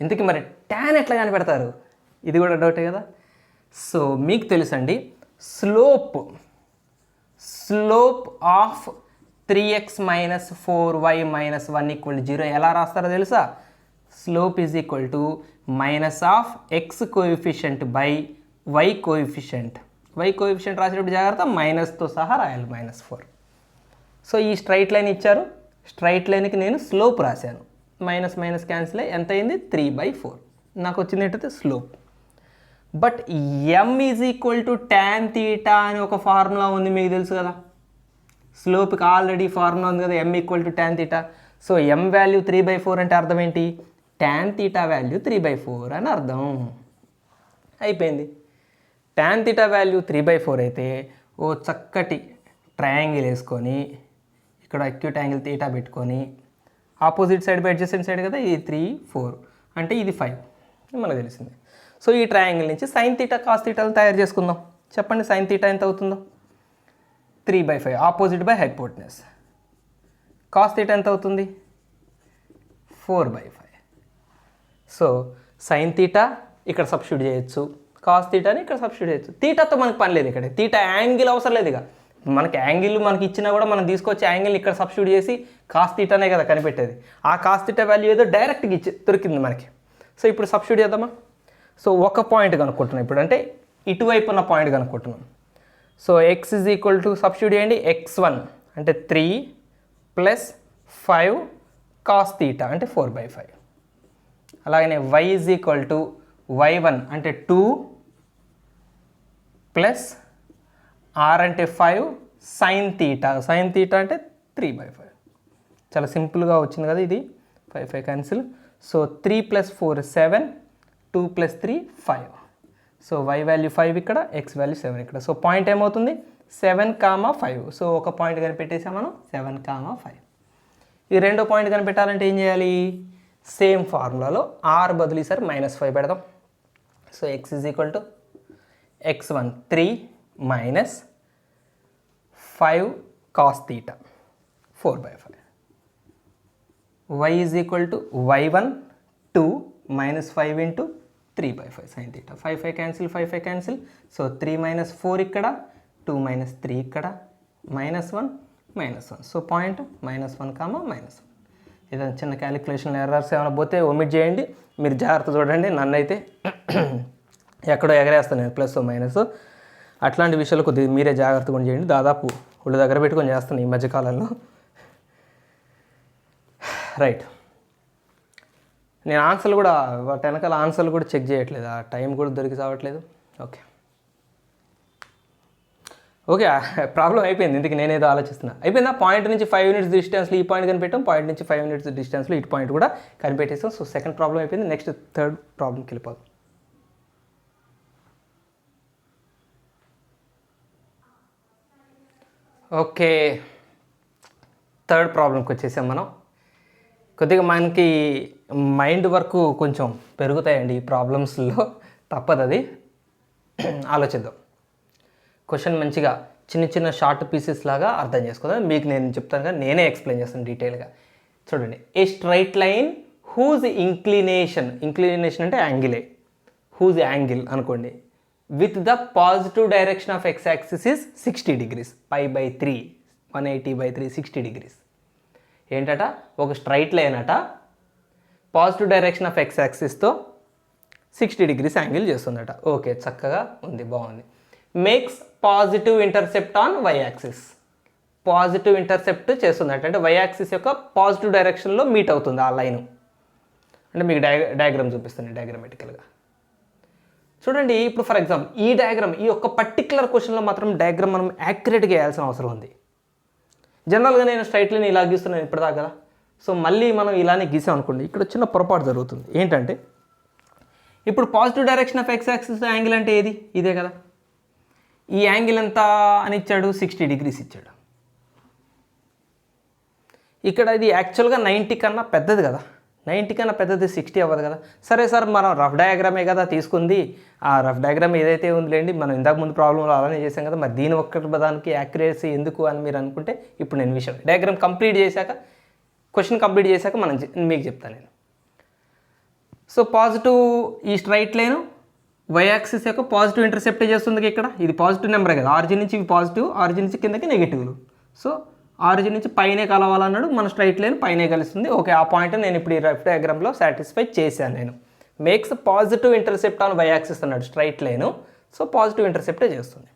ఇంతకీ మరి ట్యాన్ ఎట్లా కనిపెడతారు? ఇది కూడా డౌటే కదా. సో మీకు తెలుసండి, స్లోప్ ఆఫ్ 3x - 4y - 1 = 0 ఎలా రాస్తారో తెలుసా? Slope is equal to -of x coefficient by y coefficient. y coefficient రాసేటప్పుడు జాగ్రత్త మైనస్తో సహా రాయాలి, -4. సో ఈ స్ట్రైట్ లైన్ ఇచ్చారు. స్ట్రైట్ లైన్కి నేను స్లోప్ రాశాను. మైనస్ క్యాన్సిల్ అయ్యి ఎంత అయింది? 3/4 నాకు వచ్చింది ఏంటంటే slope. But m = tan theta అని ఒక ఫార్ములా ఉంది, మీకు తెలుసు కదా. స్లోప్కి ఆల్రెడీ ఫార్ములా ఉంది కదా, m = tan theta. So m value 3/4 అంటే అర్థం ఏంటి? tan తీటా వాల్యూ 3/4 అని అర్థం. అయిపోయింది. tan తీటా వాల్యూ 3/4 అయితే ఓ చక్కటి ట్రయాంగిల్ వేసుకొని ఇక్కడ అక్యూట్ యాంగిల్ తీటా పెట్టుకొని opposite side by adjacent side కదా, ఇది 3, 4 అంటే ఇది 5 మనకు తెలిసింది. సో ఈ ట్రయాంగిల్ నుంచి సైన్ తీటా కాస్ తీటాలు తయారు చేసుకుందాం. చెప్పండి సైన్ తీటా ఎంత అవుతుందో? 3/5 opposite by hypotenuse. Cos theta ఎంత అవుతుంది? 4/5. సో సైన్ తీటా ఇక్కడ సబ్స్టిట్యూట్ చేయొచ్చు, కాస్ తీటాని ఇక్కడ సబ్స్టిట్యూట్ చేయొచ్చు. తీటాతో మనకు పని లేదు. ఇక్కడ తీటా యాంగిల్ అవసరం లేదు. ఇక మనకి యాంగిల్ మనకి ఇచ్చినా కూడా మనం తీసుకొచ్చి యాంగిల్ ఇక్కడ సబ్స్టిట్యూట్ చేసి కాస్ తీటానే కదా కనిపెట్టేది. ఆ కాస్ తీటా వాల్యూ ఏదో డైరెక్ట్గా దొరికింది మనకి. సో ఇప్పుడు సబ్స్టిట్యూట్ చేద్దామా? సో ఒక పాయింట్ కనుక్కుంటున్నాం ఇప్పుడు, అంటే ఇటువైపు ఉన్న పాయింట్ కనుక్కుంటున్నాం. సో x = సబ్స్టిట్యూట్ చేయండి, x1 అంటే 3 + 5 కాస్ తీటా అంటే 4/5. అలాగనే y = y1 అంటే 2 + r అంటే 5 సైన్ తీటా అంటే 3/5. చాలా సింపుల్గా వచ్చింది కదా ఇది. 5 cancel. So 3 + 4 7, 2 + 3 5. So y value 5 ఇక్కడ, x వాల్యూ 7 ఇక్కడ. సో పాయింట్ ఏమవుతుంది? 7,5. సో ఒక పాయింట్ కనిపెట్టేసాం మనం, 7,5. ఈ రెండో పాయింట్ కనిపెట్టాలంటే ఏం చేయాలి? సేమ్ ఫార్ములాలో r బదులు ఈసారి -5 పెడదాం. So x = x1 3 - 5 cos theta 4/5. y = y1 2 - 5 × 3/5 sine theta. 5 cancel. So 3 - 4 ఇక్కడ, 2 - 3 ఇక్కడ, -1 సో పాయింట్ -1, -1. ఏదైనా చిన్న క్యాలిక్యులేషన్ ఎర్రర్స్ ఏమైనా పోతే ఒమిట్ చేయండి. మీరు జాగ్రత్త చూడండి. నన్ను అయితే ఎక్కడో ఎగరేస్తాను నేను, ప్లస్ మైనస్. అట్లాంటి విషయాలు కొద్దిగా మీరే జాగ్రత్తగా చేయండి. దాదాపు ఒళ్ళు దగ్గర పెట్టుకొని చేస్తాను ఈ మధ్యకాలంలో. రైట్, నేను ఆన్సర్లు కూడా వాటి వెనకాల ఆన్సర్లు కూడా చెక్ చేయట్లేదు, ఆ టైం కూడా దొరికి చావట్లేదు. ఓకే ఓకే, ప్రాబ్లం అయిపోయింది. ఇందుకు నేనేదో ఆలోచిస్తున్నా. అయిపోయిందా? పాయింట్ నుంచి 5 యూనిట్స్ డిస్టెన్స్లో ఈ పాయింట్ కనిపెట్టాం, పాయింట్ నుంచి 5 యూనిట్స్ డిస్టెన్స్లో ఇటు పాయింట్ కూడా కనిపెట్టేసాం. సో సెకండ్ ప్రాబ్లం అయిపోయింది. నెక్స్ట్ థర్డ్ ప్రాబ్లంకి వెళ్ళిపోదాం. ఓకే, థర్డ్ ప్రాబ్లంకి వచ్చేసాం మనం. కొద్దిగా మనకి మైండ్ వర్క్ కొంచెం పెరుగుతాయండి ఈ ప్రాబ్లమ్స్లో, తప్పదు అది. ఆలోచిద్దాం. క్వశ్చన్ మంచిగా చిన్న చిన్న షార్ట్ పీసెస్ లాగా అర్థం చేసుకోదాం. మీకు నేను చెప్తాను కానీ నేనే ఎక్స్ప్లెయిన్ చేస్తాను డీటెయిల్గా. చూడండి, a straight line whose inclination అంటే యాంగిలే, హూజ్ యాంగిల్ అనుకోండి, with the positive direction of X axis is 60 degrees, π/3 180/3 60 degrees. ఏంటట, ఒక స్ట్రైట్ లైన్ అట పాజిటివ్ డైరెక్షన్ ఆఫ్ ఎక్స్ యాక్సిస్తో 60 degrees యాంగిల్ చేస్తుందట. ఓకే, చక్కగా ఉంది, బాగుంది. Makes positive intercept on why axis, positive intercept చేస్తుందట, అంటే వై యాక్సిస్ యొక్క పాజిటివ్ డైరెక్షన్లో మీట్ అవుతుంది ఆ లైను. అంటే మీకు డయాగ్రామ్ చూపిస్తుంది డయాగ్రామెటికల్గా. చూడండి, ఇప్పుడు ఫర్ ఎగ్జాంపుల్ ఈ డయాగ్రామ్, ఈ యొక్క పర్టికులర్ క్వశ్చన్లో మాత్రం డయాగ్రామ్ మనం యాక్యురేట్గా వేయాల్సిన అవసరం ఉంది. జనరల్గా నేను స్ట్రైట్ లైన్ ఇలా గీస్తున్నాను ఇప్పటిదాకా కదా. సో మళ్ళీ మనం ఇలానే గీసాం అనుకోండి, ఇక్కడ చిన్న పొరపాటు జరుగుతుంది. ఏంటంటే ఇప్పుడు positive direction of X axis angle అంటే ఏది? ఇదే కదా. ఈ యాంగిల్ ఎంత అని ఇచ్చాడు? 60 degrees ఇచ్చాడు. ఇక్కడ ఇది యాక్చువల్గా 90 కన్నా పెద్దది కదా, 90 కన్నా పెద్దది 60 అవ్వదు కదా. సరే సార్, మనం రఫ్ డయాగ్రామే కదా తీసుకుంది, ఆ రఫ్ డయాగ్రామ్ ఏదైతే ఉందిలేండి, మనం ఇందాక ముందు ప్రాబ్లంలో అలానే చేసాం కదా, మరి దీని ఒక్కటి దానికి యాక్యురసీ ఎందుకు అని మీరు అనుకుంటే, ఇప్పుడు నేను విషయం డయాగ్రామ్ కంప్లీట్ చేశాక, క్వశ్చన్ కంప్లీట్ చేశాక మీకు చెప్తాను నేను. సో పాజిటివ్, ఈ స్ట్రైట్ లైన్ వై యాక్సిస్ యొక్క పాజిటివ్ ఇంటర్సెప్ట్ చేస్తుంది. ఇక్కడ ఇది పాజిటివ్ నెంబరే కదా, ఆరిజిన్ నుంచి ఇవి పాజిటివ్, ఆరిజిన్ నుంచి కిందకి నెగిటివ్లు. సో ఆరిజిన్ నుంచి పైనే కలవాలన్నాడు, మన స్ట్రైట్ లైన్ పైనే కలుస్తుంది. ఓకే, ఆ పాయింట్ నేను ఇప్పుడు ఈ రఫ్ డయాగ్రామ్లో సాటిస్ఫై చేశాను నేను. Makes positive intercept on why axis అన్నాడు స్ట్రైట్ లైను. సో పాజిటివ్ ఇంటర్సెప్టే చేస్తుంది.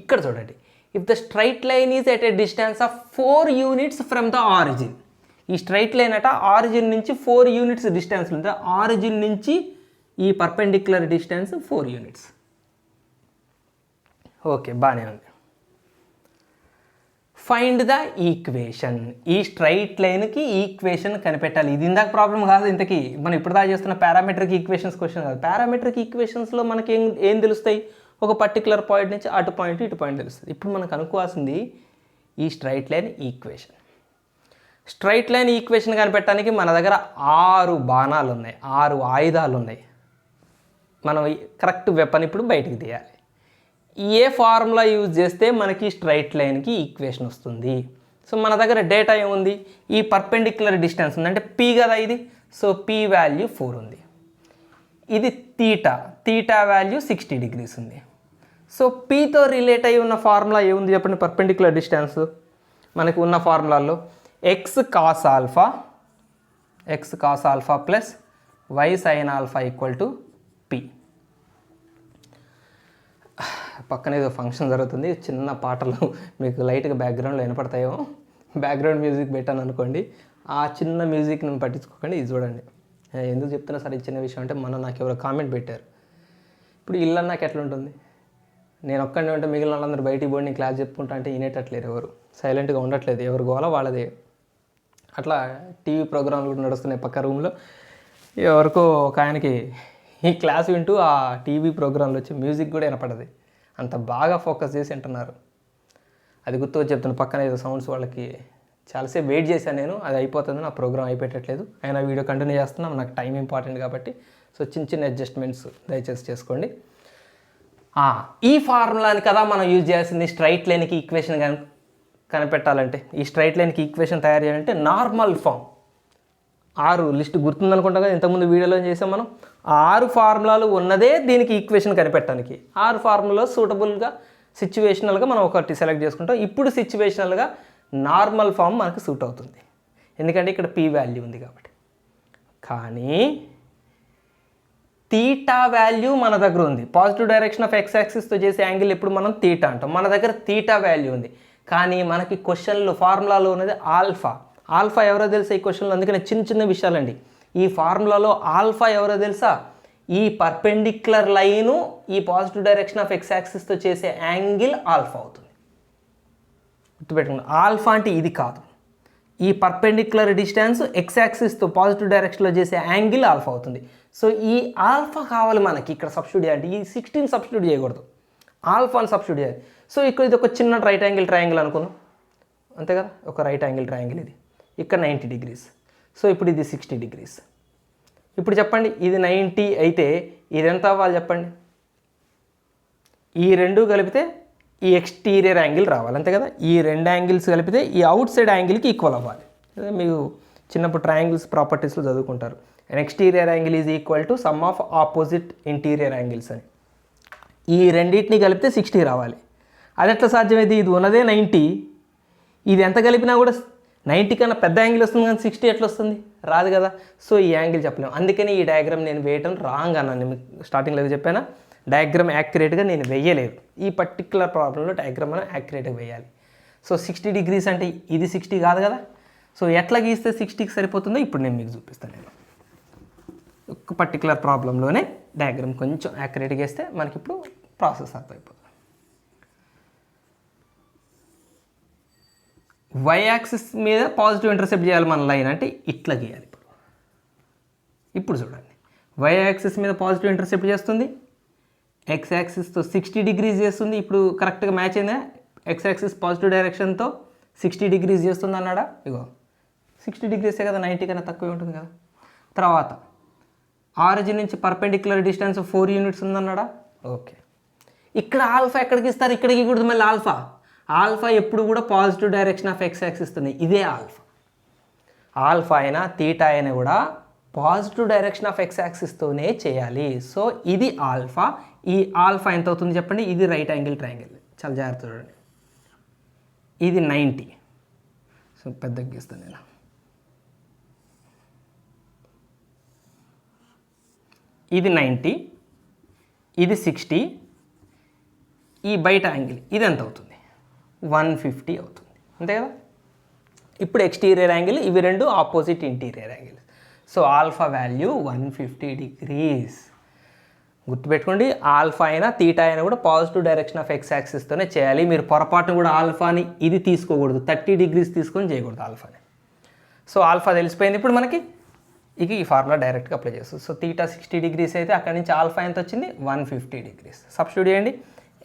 ఇక్కడ చూడండి, if the straight line is at a distance of 4 units from the origin. ఈ స్ట్రైట్ లైన్ అట ఆరిజిన్ నుంచి 4 units డిస్టెన్స్ ఉంది. ఆరిజిన్ నుంచి ఈ పర్పెండిక్యులర్ డిస్టెన్స్ 4 units. ఓకే, బాగానే ఉంది. Find the equation. ఈ స్ట్రైట్ లైన్కి ఈక్వేషన్ కనిపెట్టాలి. ఇది ఇందాక ప్రాబ్లం కాదు, ఇంతకీ మనం ఇప్పుడు దాకా చేస్తున్న పారామెట్రిక్ ఈక్వేషన్స్ క్వశ్చన్ కాదు. పారామెట్రిక్ ఈక్వేషన్స్లో మనకి ఏం తెలుస్తాయి? ఒక పర్టికులర్ పాయింట్ నుంచి అటు పాయింట్ ఇటు పాయింట్ తెలుస్తుంది. ఇప్పుడు మనకు అనుకోవాల్సింది ఈ straight line equation. Straight line equation కనిపెట్టడానికి మన దగ్గర 6 బాణాలు ఉన్నాయి, 6 ఆయుధాలు ఉన్నాయి. మనం కరెక్ట్ వెపన్ ఇప్పుడు బయటికి తీయాలి. ఏ ఫార్ములా యూజ్ చేస్తే మనకి స్ట్రైట్ లైన్కి ఈక్వేషన్ వస్తుంది? సో మన దగ్గర డేటా ఏముంది? ఈ పర్పెండిక్యులర్ డిస్టెన్స్ ఉంది, అంటే పీ కదా ఇది. సో పీ వాల్యూ 4 ఉంది. ఇది తీటా వాల్యూ 60 degrees ఉంది. సో పీతో రిలేట్ అయి ఉన్న ఫార్ములా ఏముంది చెప్పండి? పర్పెండిక్యులర్ డిస్టెన్స్ మనకు ఉన్న ఫార్ములాల్లో X cos alpha plus Y sine alpha equal to P. పక్కన ఏదో ఫంక్షన్ జరుగుతుంది, చిన్న పాటలు మీకు లైట్గా బ్యాక్గ్రౌండ్లో వినపడతాయేమో. బ్యాక్గ్రౌండ్ మ్యూజిక్ పెట్టాను అనుకోండి, ఆ చిన్న మ్యూజిక్ని పట్టించుకోకండి. ఇది చూడండి, ఎందుకు చెప్తున్నా సరే ఈ చిన్న విషయం అంటే, నాకు ఎవరో కామెంట్ పెట్టారు, ఇప్పుడు ఇల్లు నాకు ఎట్లా ఉంటుంది, నేను ఒక్కడే ఉంటే మిగిలిన వాళ్ళందరూ బయటికి పోయి నేను క్లాస్ చెప్పుకుంటా అంటే వినేటట్లేరు, ఎవరు సైలెంట్గా ఉండట్లేదు, ఎవరు గోలా వాళ్ళదే. అట్లా టీవీ ప్రోగ్రాంలు కూడా నడుస్తున్నాయి పక్క రూమ్లో. ఎవరికో ఒక ఆయనకి ఈ క్లాస్ వింటూ ఆ టీవీ ప్రోగ్రాంలో వచ్చి మ్యూజిక్ కూడా వినపడదు, అంత బాగా ఫోకస్ చేసి వింటున్నారు. అది గుర్తు చెప్తున్నా, పక్కన ఏదో సౌండ్స్ వాళ్ళకి చాలాసేపు వెయిట్ చేశాను నేను, అది అయిపోతుంది, నా ప్రోగ్రామ్ అయిపోయట్లేదు, అయినా వీడియో కంటిన్యూ చేస్తున్నాం, నాకు టైం ఇంపార్టెంట్ కాబట్టి. సో చిన్న అడ్జస్ట్మెంట్స్ దయచేసి చేసుకోండి. ఈ ఫార్ములాని కదా మనం యూజ్ చేయాల్సింది స్ట్రైట్ లైన్కి ఈక్వేషన్ కనిపెట్టాలంటే. ఈ స్ట్రైట్ లైన్కి ఈక్వేషన్ తయారు చేయాలంటే నార్మల్ ఫామ్ 6 లిస్ట్ గుర్తుందనుకుంటా కదా, ఇంతకుముందు వీడియోలో చేసాం మనం. 6 ఫార్ములాలు ఉన్నదే దీనికి ఈక్వేషన్ కనిపెట్టడానికి. 6 ఫార్ములా సూటబుల్గా సిచ్యువేషనల్గా మనం ఒకటి సెలెక్ట్ చేసుకుంటాం. ఇప్పుడు సిచ్యువేషనల్గా నార్మల్ ఫామ్ మనకు సూట్ అవుతుంది, ఎందుకంటే ఇక్కడ పీ వాల్యూ ఉంది కాబట్టి. కానీ తీటా వాల్యూ మన దగ్గర ఉంది. పాజిటివ్ డైరెక్షన్ ఆఫ్ ఎక్స్ యాక్సిస్తో చేసే యాంగిల్ ఎప్పుడు మనం తీటా అంటాం. మన దగ్గర తీటా వాల్యూ ఉంది. కానీ మనకి క్వశ్చన్లో ఫార్ములాలో ఉన్నది ఆల్ఫా. ఆల్ఫా ఎవరో తెలుసా ఈ క్వశ్చన్లో? అందుకని చిన్న చిన్న విషయాలండి. ఈ ఫార్ములాలో ఆల్ఫా ఎవరో తెలుసా? ఈ పర్పెండిక్యులర్ లైను ఈ పాజిటివ్ డైరెక్షన్ ఆఫ్ ఎక్స్ యాక్సిస్తో చేసే యాంగిల్ ఆల్ఫా అవుతుంది. గుర్తుపెట్టుకోండి, ఆల్ఫా అంటే ఇది కాదు. ఈ పర్పెండిక్యులర్ డిస్టెన్స్ ఎక్స్ యాక్సిస్తో పాజిటివ్ డైరెక్షన్లో చేసే యాంగిల్ ఆల్ఫా అవుతుంది. సో ఈ ఆల్ఫా కావాలి మనకి ఇక్కడ సబ్స్టిట్యూట్ చేయాలి. ఈ 16 సబ్స్టిట్యూట్ చేయకూడదు, ఆల్ఫాని సబ్స్టిట్యూట్ చేయాలి. సో ఇక్కడ ఇది ఒక చిన్న రైట్ యాంగిల్ ట్రయాంగిల్ అనుకుందాం, అంతే కదా, ఒక రైట్ యాంగిల్ ట్రయాంగిల్ ఇది. ఇక్కడ 90 డిగ్రీస్. సో ఇప్పుడు ఇది 60 డిగ్రీస్. ఇప్పుడు చెప్పండి, ఇది 90 అయితే ఇది ఎంత అవ్వాలి చెప్పండి? ఈ రెండు కలిపితే ఈ ఎక్స్టీరియర్ యాంగిల్ రావాలి, అంతే కదా. ఈ రెండు యాంగిల్స్ కలిపితే ఈ అవుట్ సైడ్ యాంగిల్కి ఈక్వల్ అవ్వాలి. మీరు చిన్నప్పుడు ట్రయాంగిల్స్ ప్రాపర్టీస్లో చదువుకుంటారు. And exterior angle is equal to some of opposite interior angles అని. ఈ రెండింటిని కలిపితే 60 రావాలి. అది ఎట్లా సాధ్యమైంది? ఇది ఉన్నదే 90, ఇది ఎంత కలిపినా కూడా 90 కన్నా పెద్ద యాంగిల్ వస్తుంది, కానీ 60 ఎట్లా వస్తుంది? రాదు కదా. సో ఈ యాంగిల్ చెప్పలేము. అందుకని ఈ డయాగ్రామ్ నేను వేయటం రాంగ్ అన్నాను. నేను స్టార్టింగ్లో చెప్పానా, డయాగ్రామ్ యాక్యురేట్గా నేను వేయలేదు. ఈ పర్టికులర్ ప్రాబ్లంలో డయాగ్రామ్ మనం యాక్యురేట్గా వేయాలి. సో 60 డిగ్రీస్ అంటే ఇది 60 కాదు కదా. సో ఎట్లా గీస్తే 60కి సరిపోతుందో ఇప్పుడు నేను మీకు చూపిస్తాను. నేను ఒక పర్టికులర్ ప్రాబ్లంలోనే డయాగ్రామ్ కొంచెం యాక్యురేట్గా వేస్తే మనకి ఇప్పుడు ప్రాసెస్ అర్థమైపోతుంది. వై యాక్సిస్ మీద పాజిటివ్ ఇంటర్సెప్ట్ చేయాలి మన లైన్ అంటే ఇట్లా గీయాలి. ఇప్పుడు చూడండి, వై యాక్సిస్ మీద పాజిటివ్ ఇంటర్సెప్ట్ చేస్తుంది, ఎక్స్ యాక్సిస్తో 60 డిగ్రీస్ చేస్తుంది. ఇప్పుడు కరెక్ట్గా మ్యాచ్ అయిందా? ఎక్స్ యాక్సిస్ పాజిటివ్ డైరెక్షన్తో 60 డిగ్రీస్ చేస్తుంది అన్నాడా? ఇగో 60 డిగ్రీసే కదా, 90 కన్నా తక్కువే ఉంటుంది కదా. తర్వాత ఆరిజిన్ నుంచి పర్పెండిక్యులర్ డిస్టెన్స్ 4 యూనిట్స్ ఉందన్నాడా? ఓకే. ఇక్కడ ఆల్ఫా ఎక్కడికి ఇస్తారు? ఇక్కడికి కూడా మళ్ళీ ఆల్ఫా. ఆల్ఫా ఎప్పుడు కూడా పాజిటివ్ డైరెక్షన్ ఆఫ్ ఎక్స్ యాక్సిస్తుంది. ఇదే ఆల్ఫా. ఆల్ఫా అయినా తీటా అయినా కూడా పాజిటివ్ డైరెక్షన్ ఆఫ్ ఎక్స్ యాక్సిస్తోనే చేయాలి. సో ఇది ఆల్ఫా. ఈ ఆల్ఫా ఎంత అవుతుంది చెప్పండి? ఇది రైట్ యాంగిల్ ట్రయాంగిల్, చాలా జాగ్రత్త చూడండి. ఇది 90. సో పెద్దగా గీస్తాను నేను. ఇది 90, ఇది 60, ఈ బయట యాంగిల్ ఇది ఎంత అవుతుంది? 150 అవుతుంది, అంతే కదా. ఇప్పుడు ఎక్స్టీరియర్ యాంగిల్, ఇవి రెండు opposite interior angle. So alpha value 150 degrees. గుర్తుపెట్టుకోండి, ఆల్ఫా అయినా తీటా అయినా కూడా పాజిటివ్ డైరెక్షన్ ఆఫ్ ఎక్స్ యాక్సిస్తోనే చేయాలి. మీరు పొరపాటును కూడా ఆల్ఫాని ఇది తీసుకోకూడదు, 30 డిగ్రీస్ తీసుకొని చేయకూడదు ఆల్ఫాని. సో ఆల్ఫా తెలిసిపోయింది. ఇప్పుడు మనకి ఇక ఈ ఫార్ములా డైరెక్ట్గా అప్లై చేస్తుంది. సో తీటా 60 డిగ్రీస్ అయితే అక్కడి నుంచి ఆల్ఫా ఎంత వచ్చింది? 150 డిగ్రీస్. సబ్స్టిట్యూట్ చేయండి.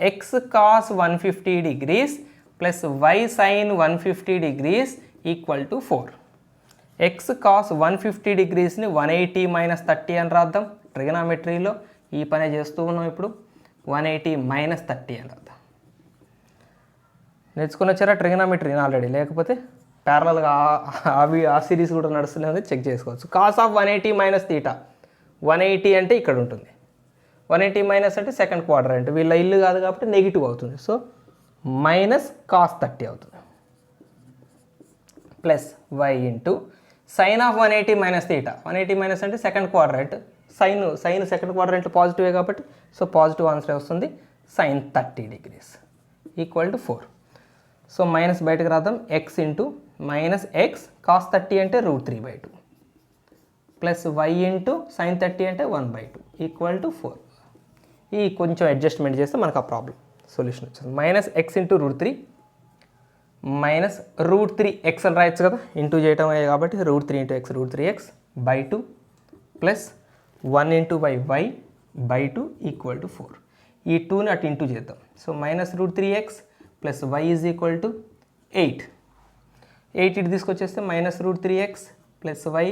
X cos 150 degrees plus Y sign 150 degrees equal to 4. X cos 150 డిగ్రీస్ని 180 minus 30 అని రాద్దాం. ట్రిగనామెట్రీలో ఈ పనే చేస్తూ ఉన్నాం. ఇప్పుడు 180 మైనస్ 30 అని రాద్దాం. నేర్చుకుని వచ్చారా ట్రిగనామెట్రీని ఆల్రెడీ? లేకపోతే ప్యారలల్గా ఆ సిరీస్ కూడా నడుస్తూనే ఉంది, చెక్ చేసుకోవచ్చు. కాస్ ఆఫ్ 180 మైనస్ తీటా, 180 అంటే ఇక్కడ ఉంటుంది, 180 మైనస్ అంటే సెకండ్ క్వాడ్రంట్. వీళ్ళ ఇల్లు కాదు కాబట్టి నెగిటివ్ అవుతుంది. సో మైనస్ కాస్ 30 అవుతుంది plus y into sine of 180 minus theta. 180 minus అంటే సెకండ్ క్వాడ్రంట్, సైన్ సెకండ్ క్వాడ్రంట్లో పాజిటివే కాబట్టి సో పాజిటివ్ ఆన్సర్ వస్తుంది. Sine 30 degrees equal to 4. So minus బయటకు రాద్దాం. X into minus x cos 30 అంటే √3/2 ప్లస్ వై ఇంటూ సైన్ 30 అంటే 1/2 ఈక్వల్ టు 4. ఈ కొంచెం అడ్జస్ట్మెంట్ చేస్తే మనకు ఆ ప్రాబ్లం సొల్యూషన్ వచ్చింది. Minus X into √3 minus √3x అని రాయొచ్చు కదా, ఇంటూ చేయటం అయ్యే కాబట్టి √3 into X √3x by 2 plus 1 into y/2 equal to 4. ఈ 2ని అటు ఇంటూ చేద్దాం. So minus √3x plus y is equal to 8. ఇటు తీసుకొచ్చేస్తే minus √3x plus y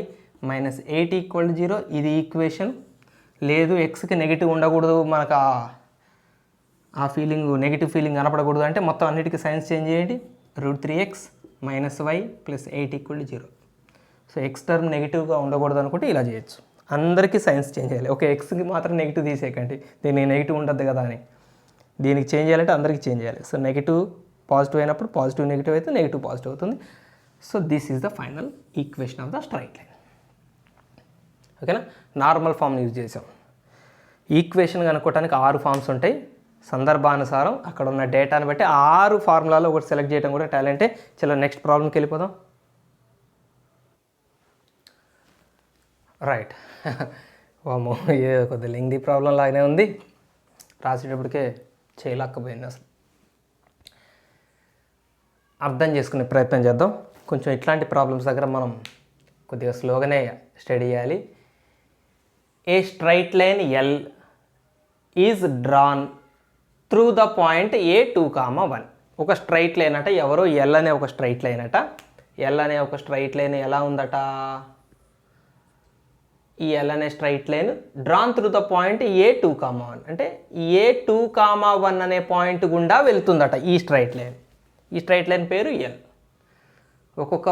minus 8 equal to 0. ఇది ఈక్వేషన్. లేదు ఎక్స్కి నెగిటివ్ ఉండకూడదు, మనకు ఆ ఫీలింగ్ నెగిటివ్ ఫీలింగ్ కనపడకూడదు అంటే మొత్తం అన్నిటికీ సైన్స్ చేంజ్ చేయండి. √3x minus y plus 8 equal to 0. So X term నెగిటివ్గా ఉండకూడదు అనుకుంటే ఇలా చేయొచ్చు. అందరికీ సైన్స్ చేంజ్ చేయాలి. ఓకే, ఎక్స్కి మాత్రం నెగిటివ్ తీసేయకండి, దీనికి నెగిటివ్ ఉండద్దు కదా అని. దీనికి చేంజ్ చేయాలంటే అందరికీ చేంజ్ చేయాలి. సో నెగిటివ్ పాజిటివ్ అయినప్పుడు పాజిటివ్ నెగిటివ్ అయితే నెగిటివ్ పాజిటివ్ అవుతుంది. So this is the final equation of the straight line. ఓకేనా, నార్మల్ ఫామ్ని యూజ్ చేసాం. ఈక్వేషన్ కనుక్కోవడానికి 6 ఫార్మ్స్ ఉంటాయి. సందర్భానుసారం అక్కడ ఉన్న డేటాను బట్టి 6 ఫార్ములాలో ఒకటి సెలెక్ట్ చేయడం కూడా టాలెంటే. చలో నెక్స్ట్ ప్రాబ్లంకి వెళ్ళిపోదాం. రైట్. వామో, ఏ కొద్దిగా లెంగ్దీ ప్రాబ్లం లాగానే ఉంది, రాసేటప్పటికే చేయలేకపోయింది. అసలు అర్థం చేసుకునే ప్రయత్నం చేద్దాం. కొంచెం ఇట్లాంటి ప్రాబ్లమ్స్ దగ్గర మనం కొద్దిగా స్లోగానే స్టడీ చేయాలి. ఏ straight line L is drawn through the point A2,1. ఒక స్ట్రైట్ లైన్ అట, ఎవరో ఎల్ అనే ఒక స్ట్రైట్ లైన్ అట. ఎల్ అనే ఒక స్ట్రైట్ లైన్ ఎలా ఉందట, ఈ ఎల్ అనే straight line drawn through the point A2,1 అంటే A2,1 అనే పాయింట్ గుండా వెళ్తుందట ఈ స్ట్రైట్ లైన్. ఈ స్ట్రైట్ లైన్ పేరు ఎల్. ఒక్కొక్క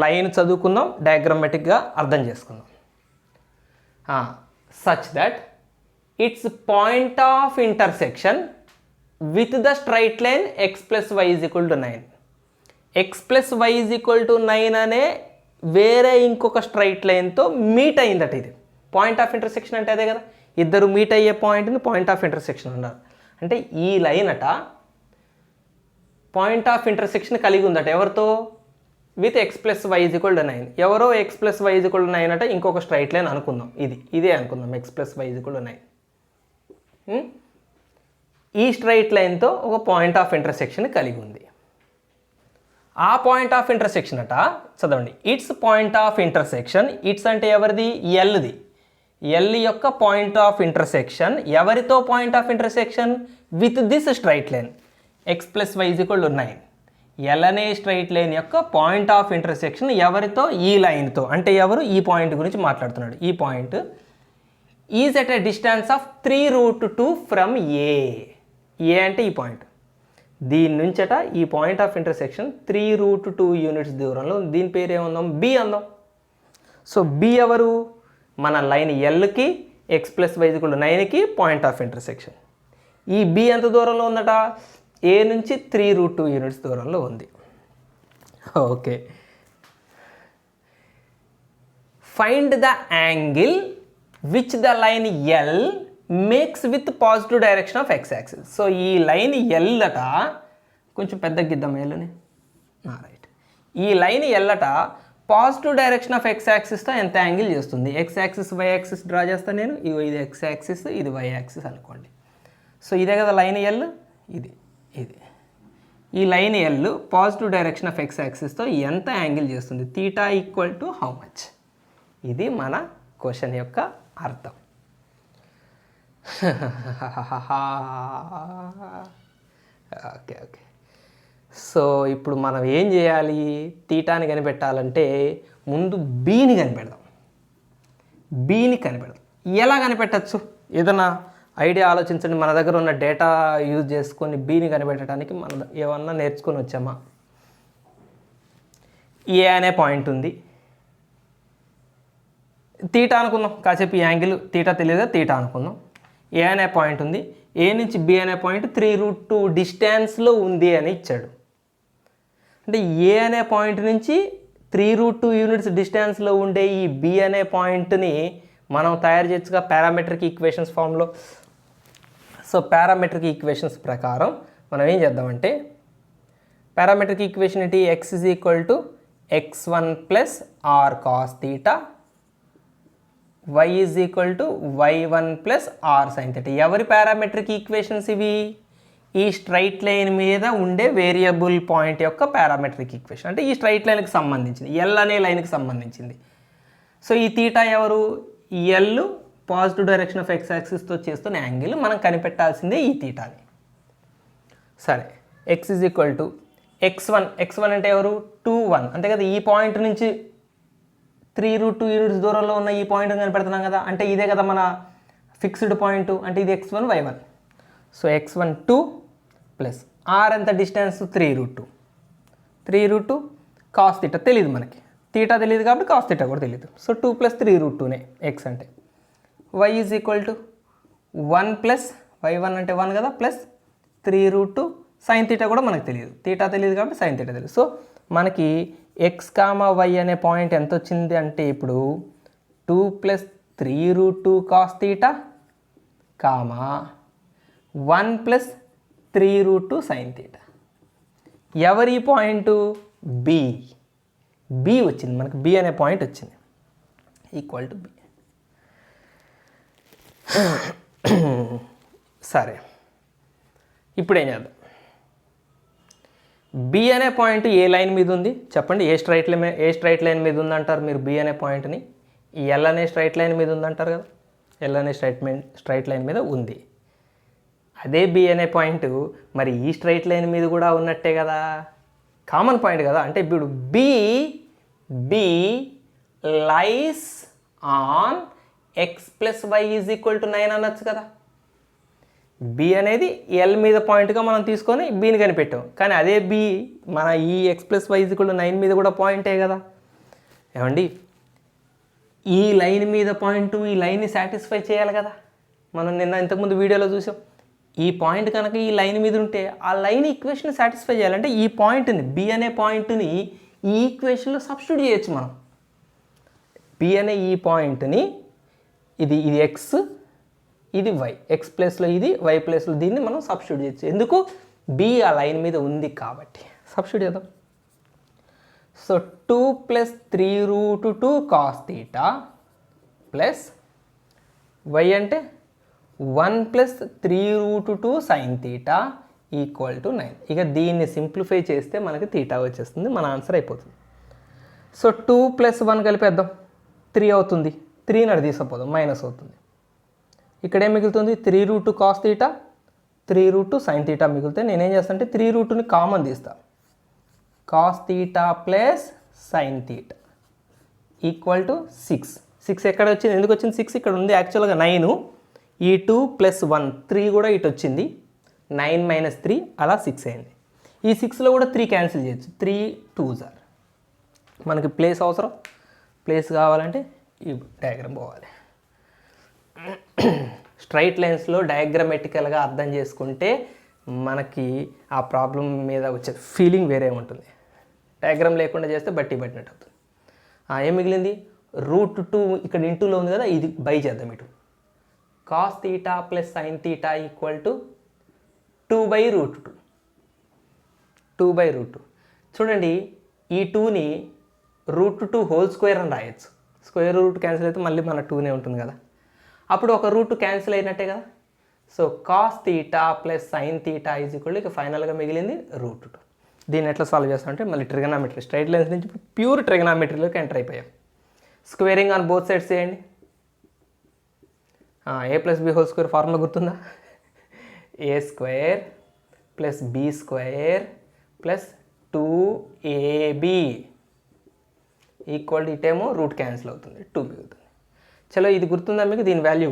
లైన్ చదువుకుందాం, డయాగ్రామాటిక్గా అర్థం చేసుకుందాం. Such that it's point of intersection with the straight line x + y = 9. x + y = 9 అనే వేరే ఇంకొక స్ట్రైట్ లైన్తో మీట్ అయిందట. ఇది పాయింట్ ఆఫ్ ఇంటర్సెక్షన్ అంటే అదే కదా, ఇద్దరు మీట్ అయ్యే పాయింట్ని పాయింట్ ఆఫ్ ఇంటర్సెక్షన్ అన్నారు. అంటే ఈ లైన్ అట పాయింట్ ఆఫ్ ఇంటర్సెక్షన్ కలిగి ఉందట ఎవరితో, విత్ x + y = 9. ఎవరో x + y = 9 అట, ఇంకొక స్ట్రైట్ లైన్ అనుకుందాం, ఇదే అనుకుందాం, x + y = 9. ఈ స్ట్రైట్ లైన్తో ఒక పాయింట్ ఆఫ్ ఇంటర్సెక్షన్ కలిగి ఉంది. ఆ పాయింట్ ఆఫ్ ఇంటర్సెక్షన్ అట, చదవండి, it's point of intersection. It's అంటే ఎవరిది, ఎల్ది. ఎల్ యొక్క పాయింట్ ఆఫ్ ఇంటర్సెక్షన్ ఎవరితో point of intersection, with this straight line x + y = 9. L అనే స్ట్రైట్ లైన్ యొక్క పాయింట్ ఆఫ్ ఇంటర్సెక్షన్ ఎవరితో, ఈ లైన్తో. అంటే ఎవరు, ఈ పాయింట్ గురించి మాట్లాడుతున్నాడు. ఈ point is at a distance of 3√2 from A. A అంటే ఈ పాయింట్, దీని నుంచట ఈ పాయింట్ ఆఫ్ ఇంటర్సెక్షన్ 3√2 యూనిట్స్ దూరంలో. దీని పేరు ఏమందాం, బి అందాం. సో బి ఎవరు, మన లైన్ ఎల్కి x + y = 9కి పాయింట్ ఆఫ్ ఇంటర్సెక్షన్. ఈ బి ఎంత దూరంలో ఉందట, ఏ నుంచి 3√2 యూనిట్స్ దూరంలో ఉంది. Okay, find the angle which the line L makes with positive direction of x axis. So ఈ లైన్ ఎల్ అట, కొంచెం పెద్దగా గిద్దాం ఎల్ని, రైట్. ఈ లైన్ ఎల్ అట పాజిటివ్ డైరెక్షన్ ఆఫ్ x యాక్సిస్తో ఎంత యాంగిల్ చేస్తుంది. x axis y axis draw చేస్తాను నేను, ఇది x యాక్సిస్, ఇది y యాక్సిస్ అనుకోండి. సో ఇదే కదా లైన్ ఎల్, ఇది. ఈ line L positive direction of x యాక్సిస్తో ఎంత యాంగిల్ చేస్తుంది, తీటా = హౌ మచ్. ఇది మన క్వశ్చన్ యొక్క అర్థం. ఓకే. సో ఇప్పుడు మనం ఏం చేయాలి, తీటాని కనిపెట్టాలంటే ముందు బీని కనిపెడదాం. ఎలా కనిపెట్టచ్చు, ఏదైనా ఐడియా ఆలోచించండి. మన దగ్గర ఉన్న డేటా యూజ్ చేసుకొని బీని కనిపెట్టడానికి మనం ఏమన్నా నేర్చుకొని వచ్చామా. ఏ అనే పాయింట్ ఉంది, తీటా అనుకుందాం, కాసేపు ఈ యాంగిల్ తీటా తెలియదా, తీటా అనుకుందాం. ఏ అనే పాయింట్ ఉంది, ఏ నుంచి బి అనే పాయింట్ 3√2 డిస్టెన్స్లో ఉంది అని ఇచ్చాడు. అంటే ఏ అనే పాయింట్ నుంచి 3√2 యూనిట్స్ డిస్టెన్స్లో ఉండే ఈ బి అనే పాయింట్ని మనం తయారు చేయొచ్చుగా పారామెట్రిక్ ఈక్వేషన్స్ ఫామ్లో. సో పారామెట్రిక్ ఈక్వేషన్స్ ప్రకారం మనం ఏం చేద్దామంటే, పారామెట్రిక్ ఈక్వేషన్ ఏంటి, x = x1 + r cos θ, y = y1 + r sin θ. ఎవరి పారామెట్రిక్ ఈక్వేషన్స్ ఇవి, ఈ స్ట్రైట్ లైన్ మీద ఉండే వేరియబుల్ పాయింట్ యొక్క పారామెట్రిక్ ఈక్వేషన్. అంటే ఈ స్ట్రైట్ లైన్కి సంబంధించింది, ఎల్ అనే లైన్కి సంబంధించింది. సో ఈ తీటా ఎవరు, L positive direction of x యాక్సిస్తో చేస్తున్న యాంగిల్. మనం కనిపెట్టాల్సిందే ఈ తీటాని. సరే, x = x1 అంటే ఎవరు, 2 1 అంతే కదా. ఈ పాయింట్ నుంచి 3√2 యూనిట్స్ దూరంలో ఉన్న ఈ పాయింట్ కనిపెడుతున్నాం కదా, అంటే ఇదే కదా మన ఫిక్స్డ్ పాయింట్. అంటే ఇది x1 y1. So x1 2 plus r ఎంత డిస్టెన్స్ 3√2 cos θ తెలియదు మనకి, తీటా తెలియదు కాబట్టి cos θ కూడా తెలియదు. సో 2 + 3√2నే x అంటే. y = 1 + y1 అంటే 1 కదా, ప్లస్ 3√2 sin θ కూడా మనకు తెలియదు, తీటా తెలియదు కాబట్టి sin θ తెలియదు. సో మనకి x, y అనే పాయింట్ ఎంత వచ్చింది అంటే ఇప్పుడు 2 + 3√2 cos θ comma 1 plus 3√2 sine theta. ఎవరి పాయింట్? బి వచ్చింది మనకు, బి అనే పాయింట్ వచ్చింది ఈక్వల్ టు బి. సరే, ఇప్పుడు ఏం చేద్దాం? బి అనే పాయింట్ ఏ లైన్ మీద ఉంది చెప్పండి? ఏ స్ట్రైట్ లైన్ మీద ఉందంటారు మీరు బి అనే పాయింట్ని? ఈ ఎల్ అనే స్ట్రైట్ లైన్ మీద ఉందంటారు కదా. ఎల్ అనే స్ట్రైట్ లైన్ మీద ఉంది. అదే బి అనే పాయింట్ మరి ఈ స్ట్రైట్ లైన్ మీద కూడా ఉన్నట్టే కదా, కామన్ పాయింట్ కదా. అంటే ఇప్పుడు B lies on x plus y is equal to 9 అనొచ్చు కదా. బి అనేది ఎల్ మీద పాయింట్గా మనం తీసుకొని బీని కనిపెట్టాం. కానీ అదే బి మన ఈ x plus y is equal to 9 మీద కూడా పాయింటే కదా. ఏమండి, ఈ లైన్ మీద పాయింట్ ఈ లైన్ని సాటిస్ఫై చేయాలి కదా. మనం నిన్న ఇంతకుముందు వీడియోలో చూసాం. ఈ పాయింట్ కనుక ఈ లైన్ మీద ఉంటే ఆ లైన్ ఈక్వేషన్ సాటిస్ఫై చేయాలంటే ఈ పాయింట్ని, బి అనే పాయింట్ని ఈ ఈక్వేషన్లో సబ్స్టిట్యూట్ చేయొచ్చు మనం. బి అనే ఈ పాయింట్ని ఇది ఎక్స్, ఇది వై, ఎక్స్ ప్లేస్లో ఇది, వై ప్లేస్లో దీన్ని మనం సబ్స్టిట్యూట్ చేయొచ్చు. ఎందుకు? బి ఆ లైన్ మీద ఉంది కాబట్టి. సబ్స్టిట్యూట్ చేద్దాం. So 2 plus 3√2 cos theta plus y అంటే 1 plus 3√2 sine theta equal to 9. ఇక దీన్ని సింప్లిఫై చేస్తే మనకి తీటా వచ్చేస్తుంది, మన ఆన్సర్ అయిపోతుంది. సో 2 ప్లస్ 1 కలిపేద్దాం, 3 అవుతుంది. 3 నడు తీసుకుపోదాం, మైనస్ అవుతుంది. ఇక్కడ ఏం మిగులుతుంది? 3√2 కాస్ తీటా, 3√2 సైన్ తీటా మిగిలితే నేనేం చేస్తాను అంటే 3√2ని కామన్ తీస్తా. Cos theta plus sine theta equal to 6. 6 ఎక్కడ వచ్చింది? ఎందుకు వచ్చింది 6? ఇక్కడ ఉంది యాక్చువల్గా 9. ఈ 2 ప్లస్ 1 3 కూడా ఇటు వచ్చింది. 9 మైనస్ 3 అలా 6 అయింది. ఈ 6లో కూడా 3 క్యాన్సిల్ చేయొచ్చు. 3 2s ఆర్. మనకి ప్లేస్ అవసరం. ప్లేస్ కావాలంటే ఈ డయాగ్రామ్ పోవాలి. స్ట్రైట్ లైన్స్లో డయాగ్రమెటికల్గా అర్థం చేసుకుంటే మనకి ఆ ప్రాబ్లం మీద వచ్చే ఫీలింగ్ వేరే ఉంటుంది. డయాగ్రామ్ లేకుండా చేస్తే బట్టి పట్టినట్టు అవుతుంది. ఏం మిగిలింది? √2 ఇక్కడ ఇంటూలో ఉంది కదా, ఇది బై చేద్దాం. ఇటు cos theta plus sine theta equal to 2/√2. 2/√2. చూడండి, ఈ 2ని √2 హోల్ స్క్వేర్ అని రాయొచ్చు. స్క్వేర్ రూట్ క్యాన్సిల్ అయితే మళ్ళీ మన 2నే ఉంటుంది కదా. అప్పుడు ఒక రూట్ క్యాన్సిల్ అయినట్టే కదా. So cos theta plus sine theta is equal ఇక ఫైనల్గా మిగిలింది √2. దీన్ని ఎట్లా సాల్వ్ చేస్తామంటే మళ్ళీ ట్రిగనామెట్రీ, స్ట్రైట్ లైన్స్ నుంచి ప్యూర్ ట్రిగనామెట్రీలోకి ఎంటర్ అయిపోయాం. స్క్వేరింగ్ ఆన్ బోత్ సైడ్స్ చేయండి. a plus B whole square formula గుర్తుందా? a² plus b² plus 2ab equal ఇటేమో రూట్ క్యాన్సిల్ అవుతుంది, 2 మిగులుతుంది. చలో, ఇది గుర్తుందా మీకు? దీని వాల్యూ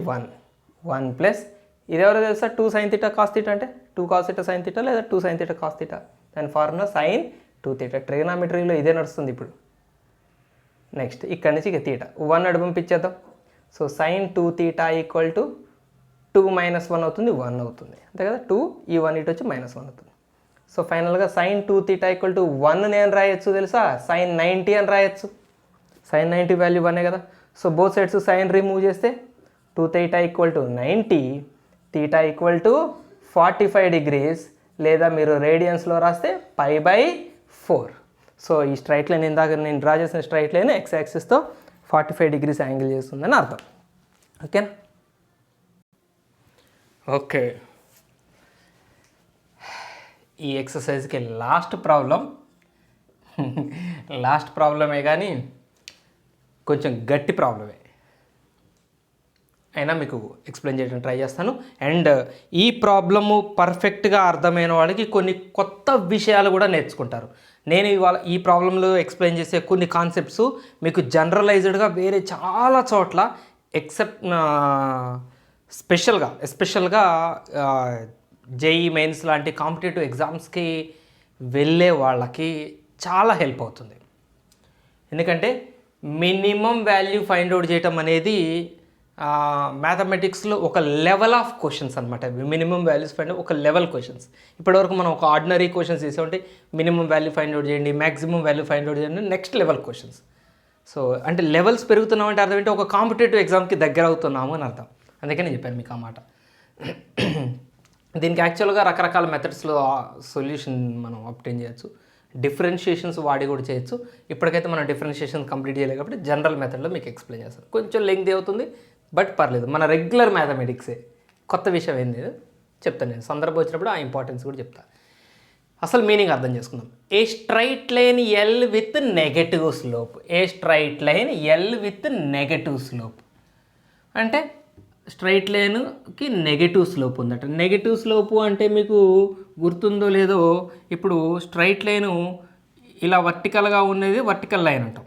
1 ప్లస్ ఇది ఎవరో తెలుసా? 2 సైన్ తీటా కాస్ తీటా అంటే 2 కాస్ తీటా సైన్ తీటా లేదా 2 సైన్ తీటా కాస్ తీటా. దాని ఫార్ములా సైన్ 2 తీటా. ట్రిగనామెట్రీలో ఇదే నడుస్తుంది ఇప్పుడు. నెక్స్ట్ ఇక్కడ నుంచి ఇక తీటా 1 అడు పంపించేద్దాం. So sine 2 theta equal to 2 minus 1 అవుతుంది, 1 అవుతుంది. అంతే కదా. 2 ఈ 1 ఇటు వచ్చి మైనస్ 1 అవుతుంది. సో ఫైనల్గా సైన్ 2 తీటా ఈక్వల్ టు 1 నేను రాయొచ్చు తెలుసా? సైన్ 90 అని రాయొచ్చు. సైన్ 90 వాల్యూ 1 కదా. So both sides sine remove చేస్తే 2 theta equal to 90, theta equal to 45 degrees, లేదా మీరు రేడియన్స్లో రాస్తే π/4. సో ఈ స్ట్రైట్ లైన్ ఇందాక నేను డ్రా చేసిన స్ట్రైట్ లైన్ ఎక్స్ యాక్సిస్తో 45 డిగ్రీస్ యాంగిల్ చేస్తుందని అర్థం. ఓకేనా? ఓకే, ఈ ఎక్సర్సైజ్కి లాస్ట్ ప్రాబ్లమే కానీ కొంచెం గట్టి ప్రాబ్లమే అయినా మీకు ఎక్స్ప్లెయిన్ చేయడానికి ట్రై చేస్తాను. అండ్ ఈ ప్రాబ్లము పర్ఫెక్ట్గా అర్థమైన వాళ్ళకి కొన్ని కొత్త విషయాలు కూడా నేర్చుకుంటారు. నేను ఇవాళ ఈ ప్రాబ్లంలో ఎక్స్ప్లెయిన్ చేసే కొన్ని కాన్సెప్ట్స్ మీకు జనరలైజ్డ్గా వేరే చాలా చోట్ల ఎస్పెషల్గా జేఈ మెయిన్స్ లాంటి కాంపిటేటివ్ ఎగ్జామ్స్కి వెళ్ళే వాళ్ళకి చాలా హెల్ప్ అవుతుంది. ఎందుకంటే మినిమం వాల్యూ ఫైండ్ అవుట్ చేయటం అనేది మ్యాథమెటిక్స్లో ఒక లెవెల్ ఆఫ్ క్వశ్చన్స్ అనమాట. మినిమం వాల్యూస్ ఫైండ్ ఒక లెవెల్ క్వశ్చన్స్. ఇప్పటివరకు మనం ఒక ఆర్డినరీ క్వశ్చన్స్ చేసామంటే మినిమం వాల్యూ ఫైండ్ అవుట్ చేయండి, మ్యాక్సిమం వాల్యూ ఫైండ్ అవుట్ చేయండి, నెక్స్ట్ లెవెల్ క్వశ్చన్స్. సో అంటే లెవెల్స్ పెరుగుతున్నామంటే అర్థం ఏంటి? ఒక కాంపిటేటివ్ ఎగ్జామ్కి దగ్గర అవుతున్నాము అని అర్థం. అందుకే నేను చెప్పాను మీకు ఆ మాట. దీనికి యాక్చువల్గా రకరకాల మెథడ్స్లో సొల్యూషన్ మనం అబ్టైన్ చేయొచ్చు, డిఫరెన్షియేషన్స్ వాడి కూడా చేయొచ్చు. ఇప్పటికైతే మనం డిఫరెన్షియేషన్ కంప్లీట్ చేయలేదు కాబట్టి జనరల్ మెథడ్లో మీకు ఎక్స్ప్లెయిన్ చేస్తాను. కొంచెం లెంగ్తీ అవుతుంది బట్ పర్లేదు, మన రెగ్యులర్ మ్యాథమెటిక్సే, కొత్త విషయం ఏంది చెప్తాను నేను. సందర్భం వచ్చినప్పుడు ఆ ఇంపార్టెన్స్ కూడా చెప్తాను. అసలు మీనింగ్ అర్థం చేసుకుందాం. ఏ straight line L with negative slope. A straight line L with negative slope అంటే స్ట్రైట్ లైన్కి నెగటివ్ స్లోప్ ఉందట. నెగటివ్ స్లోపు అంటే మీకు గుర్తుందో లేదో, ఇప్పుడు స్ట్రైట్ లైను ఇలా వర్టికల్గా ఉన్నది వర్టికల్ లైన్ అంటాం.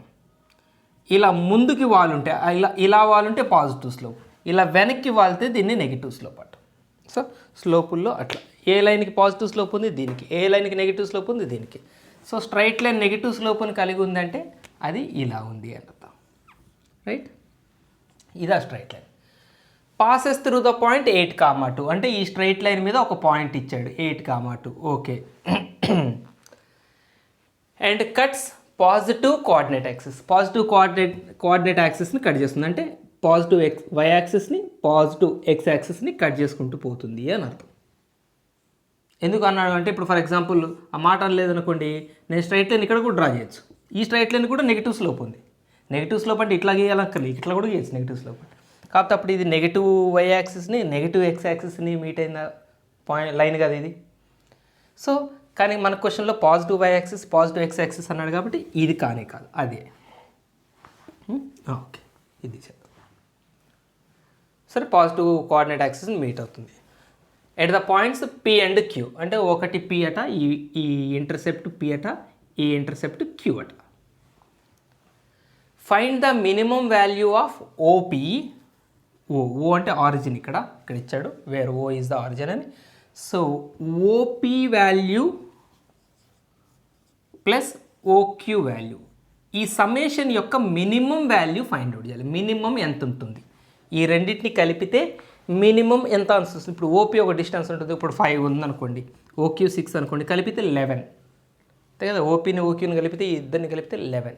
ఇలా ముందుకి వాలుంటే ఇలా వాలుంటే పాజిటివ్ స్లోప్, ఇలా వెనక్కి వాలితే దీన్ని నెగిటివ్ స్లోప్ అంటాం. సో స్లోపుల్లో అట్లా ఏ లైన్కి పాజిటివ్ స్లోప్ ఉంది దీనికి, ఏ లైన్కి నెగిటివ్ స్లోప్ ఉంది దీనికి. సో స్ట్రైట్ లైన్ నెగిటివ్ స్లోప్ని కలిగి ఉందంటే అది ఇలా ఉంది అని అర్థం. రైట్, ఇదా straight line. Passes through the point 8,2 అంటే ఈ స్ట్రైట్ లైన్ మీద ఒక పాయింట్ ఇచ్చాడు 8,2. Okay. And cuts positive coordinate axis. Positive coordinate యాక్సిస్ని కట్ చేస్తుంది అంటే పాజిటివ్ వై యాక్సిస్ని పాజిటివ్ ఎక్స్ యాక్సిస్ని కట్ చేసుకుంటూ పోతుంది అని అర్థం. ఎందుకు అన్నాడు అంటే ఇప్పుడు ఫర్ ఎగ్జాంపుల్ ఆ మాట లేదనుకోండి, నేను స్ట్రైట్ లైన్ ఇక్కడ కూడా డ్రా చేయొచ్చు. ఈ స్ట్రైట్ లైన్ కూడా నెగిటివ్ స్లోప్ ఉంది. నెగిటివ్ స్లోప్ అంటే ఇట్లా గీయాలక్కర్లేదు, ఇట్లా కూడా గీయచ్చు నెగిటివ్ స్లోప్ అంటే. కాకపోతే అప్పుడు ఇది నెగిటివ్ వై యాక్సిస్ని నెగిటివ్ ఎక్స్ యాక్సిస్ని మీట్ అయిన పాయింట్ లైన్ కదా ఇది. సో కానీ మన క్వశ్చన్లో positive Y axis positive X axis అన్నాడు కాబట్టి ఇది కానే కాదు, అదే. ఓకే, ఇది చేద్దాం. సరే, పాజిటివ్ కోఆర్డినేట్ యాక్సిస్ని మీట్ అవుతుంది at the points P and Q. అంటే ఒకటి పి అట, ఈ ఇంటర్సెప్ట్ పి అట, ఈ ఇంటర్సెప్ట్ క్యూ అట. Find the minimum value of OP. O అంటే ఆరిజిన్, ఇక్కడ ఇచ్చాడు where O is the origin అని. So OP value plus OQ value, ఈ సమ్మేషన్ యొక్క మినిమం వాల్యూ ఫైండ్ అవుట్ చేయాలి. మినిమం ఎంత ఉంటుంది, ఈ రెండింటిని కలిపితే మినిమం ఎంత వస్తుంది. ఇప్పుడు ఓపీ ఒక డిస్టెన్స్ ఉంటుంది, ఇప్పుడు 5 ఉందనుకోండి, ఓక్యూ 6 అనుకోండి, కలిపితే 11 అంతే కదా. ఓపీని ఓక్యూని కలిపితే ఈ ఇద్దరిని కలిపితే 11.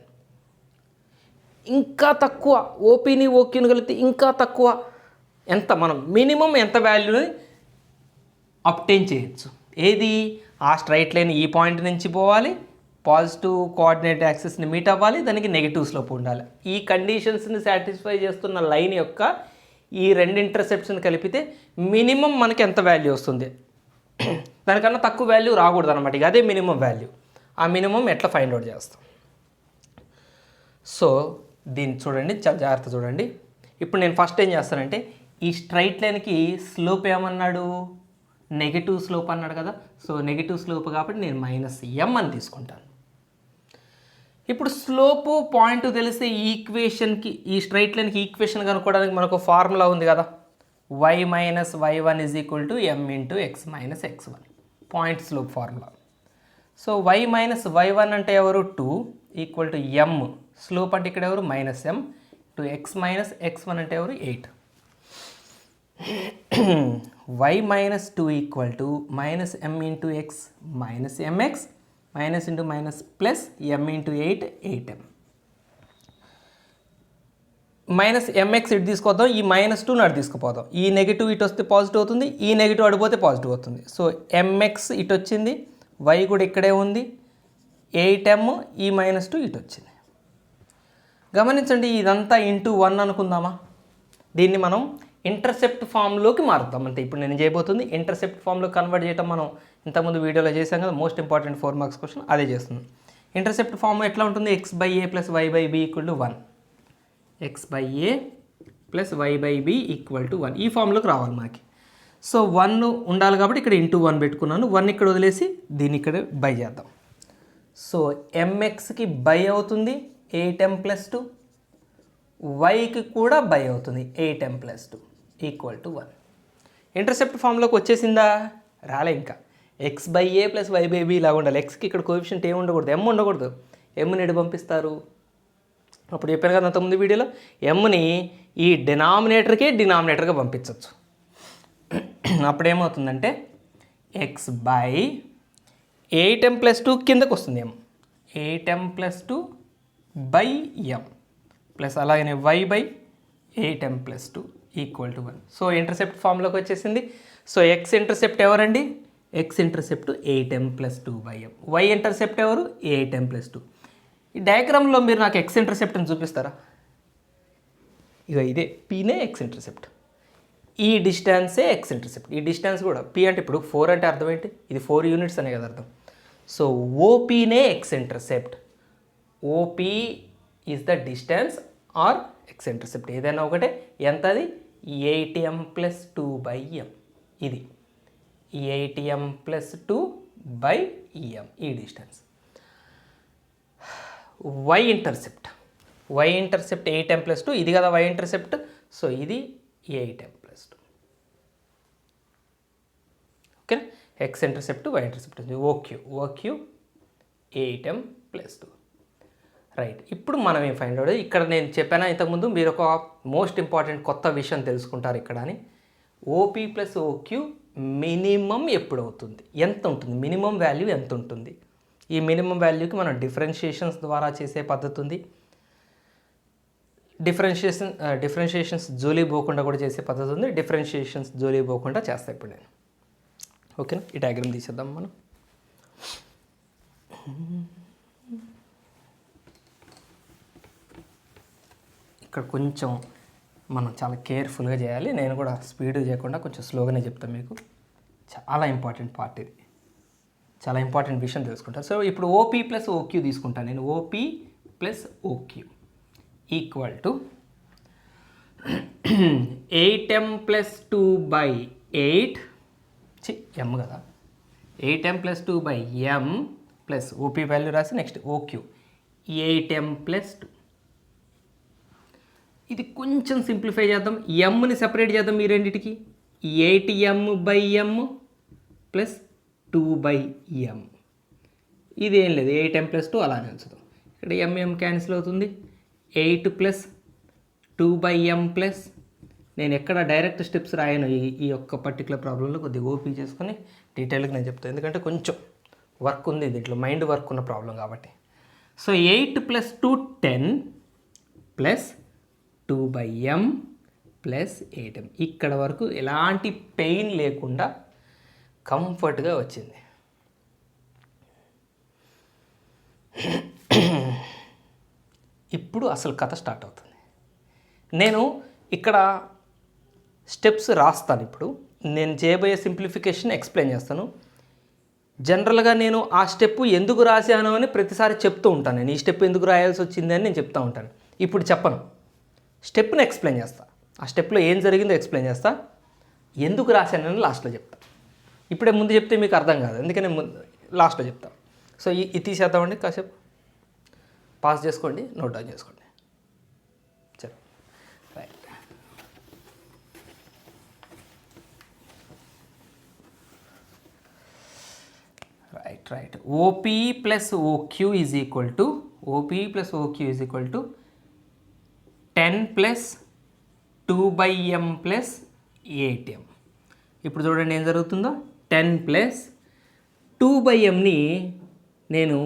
ఇంకా తక్కువ, ఓపీని ఓక్యూని కలిపితే ఇంకా తక్కువ. ఎంత మనం మినిమం ఎంత వాల్యూని అప్టైన్ చేయొచ్చు. ఏది, ఆ స్ట్రైట్ లైన్ ఈ పాయింట్ నుంచి పోవాలి, పాజిటివ్ కోఆర్డినేట్ యాక్సిస్ని మీట్ అవ్వాలి, దానికి నెగిటివ్ స్లోప్ ఉండాలి. ఈ కండిషన్స్ని సాటిస్ఫై చేస్తున్న లైన్ యొక్క ఈ రెండు ఇంటర్సెప్ట్స్ని కలిపితే మినిమం మనకి ఎంత వాల్యూ వస్తుంది, దానికన్నా తక్కువ వాల్యూ రాకూడదు అనమాట. ఇక అదే మినిమం వాల్యూ. ఆ మినిమం ఎట్లా ఫైండ్ అవుట్ చేస్తాం. సో దీన్ని చూడండి, చాలా జాగ్రత్త చూడండి. ఇప్పుడు నేను ఫస్ట్ ఏం చేస్తానంటే ఈ స్ట్రైట్ లైన్కి స్లోప్ ఏమన్నాడు, నెగిటివ్ స్లోప్ అన్నాడు కదా. సో నెగిటివ్ స్లోప్ కాబట్టి నేను -m అని తీసుకుంటాను. ఇప్పుడు స్లోపు పాయింట్ తెలిస్తే ఈ ఈక్వేషన్కి, ఈ స్ట్రైట్ లైన్కి ఈక్వేషన్ కనుక్కోవడానికి మనకు ఫార్ములా ఉంది కదా, y - y1 = m × x - x1, point slope formula. So y - y1 అంటే ఎవరు 2 = m, స్లోప్ అంటే ఇక్కడ ఎవరు -m, టు x - x1 అంటే ఎవరు 8. y - 2 = -m × x - mx minus into minus plus m × 8 8m. Minus m x ఇటు తీసుకొద్దాం, ఈ -2 అటు తీసుకుపోదాం. ఈ నెగిటివ్ ఇటు వస్తే పాజిటివ్ అవుతుంది, ఈ నెగిటివ్ అడిపోతే పాజిటివ్ అవుతుంది. సో ఎంఎక్స్ ఇటు వచ్చింది, y కూడా ఇక్కడే ఉంది, 8m, ఈ -2 ఇటు వచ్చింది. గమనించండి, ఇదంతా ఇంటూ 1 అనుకుందామా. దీన్ని మనం ఇంటర్సెప్ట్ ఫామ్లోకి మారుతాం అంతే. ఇప్పుడు నేను చేయబోతుంది ఇంటర్సెప్ట్ ఫామ్లో కన్వర్ట్ చేయటం. మనం ఇంతకుముందు వీడియోలో చేసాం కదా, మోస్ట్ ఇంపార్టెంట్ 4 మార్క్స్ క్వశ్చన్ అదే చేస్తుంది. ఇంటర్సెప్ట్ ఫామ్ ఎట్లా ఉంటుంది, x/a + y/b = 1, x/a + y/b = 1. ఈ ఫామ్లోకి రావాలి మనకి. సో 1 ఉండాలి కాబట్టి ఇక్కడ ఇంటూ 1 పెట్టుకున్నాను. 1 ఇక్కడ వదిలేసి దీన్ని ఇక్కడ బై చేద్దాం. సో ఎంఎక్స్కి బై అవుతుంది 8m + 2, వైకి కూడా బై అవుతుంది 8m + 2 = 1. ఇంటర్సెప్ట్ ఫామ్లోకి వచ్చేసిందా, రాలే ఇంకా. x/a + y/b ఇలా ఉండాలి. ఎక్స్కి ఇక్కడ కోఎఫిషియంట్ ఏమి ఉండకూడదు, m ఉండకూడదు. ఎమ్ని ఎటు పంపిస్తారు, అప్పుడు చెప్పాను కదా అంతకుముందు వీడియోలో, ఎమ్ని ఈ డినామినేటర్గా పంపించవచ్చు. అప్పుడు ఏమవుతుందంటే x/8m + 2 కిందకు వస్తుంది m, 8m + 2 / m ప్లస్ అలాగనే y/8m + 2 equal to 1. So intercept ఫామ్లోకి వచ్చేసింది. సో ఎక్స్ ఇంటర్సెప్ట్ ఎవరండి? X intercept 8m + 2/m. Y intercept ఎవరు? 8m + 2. ఈ డయాగ్రామ్లో మీరు నాకు ఎక్స్ ఇంటర్సెప్ట్ని చూపిస్తారా? ఇక ఇదే పీనే ఎక్స్ ఇంటర్సెప్ట్, ఈ డిస్టెన్సే ఎక్స్ ఇంటర్సెప్ట్. ఈ డిస్టెన్స్ కూడా పీ అంటే ఇప్పుడు 4 అంటే అర్థం ఏంటి? ఇది 4 యూనిట్స్ అనే కదా అర్థం. సో ఓపీనే X intercept. OP is the distance or X intercept, ఏదైనా ఒకటే. ఎంత అది? 8m + 2/m. ఇది 8m + 2/m, ఈ డిస్టెన్స్. వై ఇంటర్సెప్ట్ 8m + 2, ఇది కదా వై ఇంటర్సెప్ట్. సో ఇది 8m + 2. Okay, x intercept y intercept O Q 8m + 2. Right, ఇప్పుడు మనం ఏం ఫైండ్ అవుట్? ఇక్కడ నేను చెప్పానా ఇంతకుముందు, మీరు ఒక మోస్ట్ ఇంపార్టెంట్ కొత్త విషయం తెలుసుకుంటారు ఇక్కడ అని. ఓపీ + ఓక్యూ మినిమం ఎప్పుడు అవుతుంది, ఎంత ఉంటుంది, మినిమం వాల్యూ ఎంత ఉంటుంది? ఈ మినిమం వాల్యూకి మనం డిఫరెన్షియేషన్స్ ద్వారా చేసే పద్ధతి ఉంది. డిఫరెన్షియేషన్స్ జోలీ పోకుండా కూడా చేసే పద్ధతి ఉంది. డిఫరెన్షియేషన్స్ జోలీ పోకుండా చేస్తాను ఇప్పుడు నేను. ఓకేనా, ఈ డయాగ్రామ్ తీసేద్దాం మనం. ఇక్కడ కొంచెం మనం చాలా కేర్ఫుల్గా చేయాలి. నేను కూడా స్పీడ్ చేయకుండా కొంచెం స్లోగానే చెప్తాను మీకు. చాలా ఇంపార్టెంట్ పార్ట్ ఇది, చాలా ఇంపార్టెంట్ విషయం తెలుసుకుంటాను. సో ఇప్పుడు ఓపీ + ఓక్యూ తీసుకుంటాను నేను. OP + OQ equal to 8m + 2/8 m కదా, 8m + 2/m plus OP value రాసి నెక్స్ట్ ఓక్యూ 8m + 2. ఇది కొంచెం సింప్లిఫై చేద్దాం, ఎమ్ని సెపరేట్ చేద్దాం ఈ రెండింటికి. 8m/m + 2/m. ఇది ఏం లేదు, 8m + 2 అలానే ఉంచుదాం. ఇక్కడ m క్యాన్సిల్ అవుతుంది. 8 + 2/m ప్లస్, నేను ఎక్కడ డైరెక్ట్ స్టెప్స్ రాయను ఈ యొక్క పర్టికులర్ ప్రాబ్లంలో. కొద్దిగా ఓపీ చేసుకొని డీటెయిల్గా నేను చెప్తాను, ఎందుకంటే కొంచెం వర్క్ ఉంది దీంట్లో, మైండ్ వర్క్ ఉన్న ప్రాబ్లం కాబట్టి. So 8 + 2 10 + 2/m + 8m. ఇక్కడ వరకు ఎలాంటి పెయిన్ లేకుండా కంఫర్ట్గా వచ్చింది. ఇప్పుడు అసలు కథ స్టార్ట్ అవుతుంది. నేను ఇక్కడ స్టెప్స్ రాస్తాను. ఇప్పుడు నేను చేయబోయే సింప్లిఫికేషన్ ఎక్స్ప్లెయిన్ చేస్తాను. జనరల్గా నేను ఆ స్టెప్ ఎందుకు రాశాను అని ప్రతిసారి చెప్తూ ఉంటాను. నేను ఈ స్టెప్ ఎందుకు రాయాల్సి వచ్చింది అని నేను చెప్తూ ఉంటాను. ఇప్పుడు చెప్పను, స్టెప్ని ఎక్స్ప్లెయిన్ చేస్తా. ఆ స్టెప్లో ఏం జరిగిందో ఎక్స్ప్లెయిన్ చేస్తా, ఎందుకు రాశానని లాస్ట్లో చెప్తా. ఇప్పుడే ముందు చెప్తే మీకు అర్థం కాదు, అందుకని లాస్ట్లో చెప్తా. సో ఇది తీసేద్దామండి, కాసేపు పాస్ చేసుకోండి, నోట్ డౌన్ చేసుకోండి. సరే, right. OP + OQ is equal to 10 + 2/m + 8m. ఇప్పుడు చూడండి ఏం జరుగుతుందో. 10 + 2/mని నేను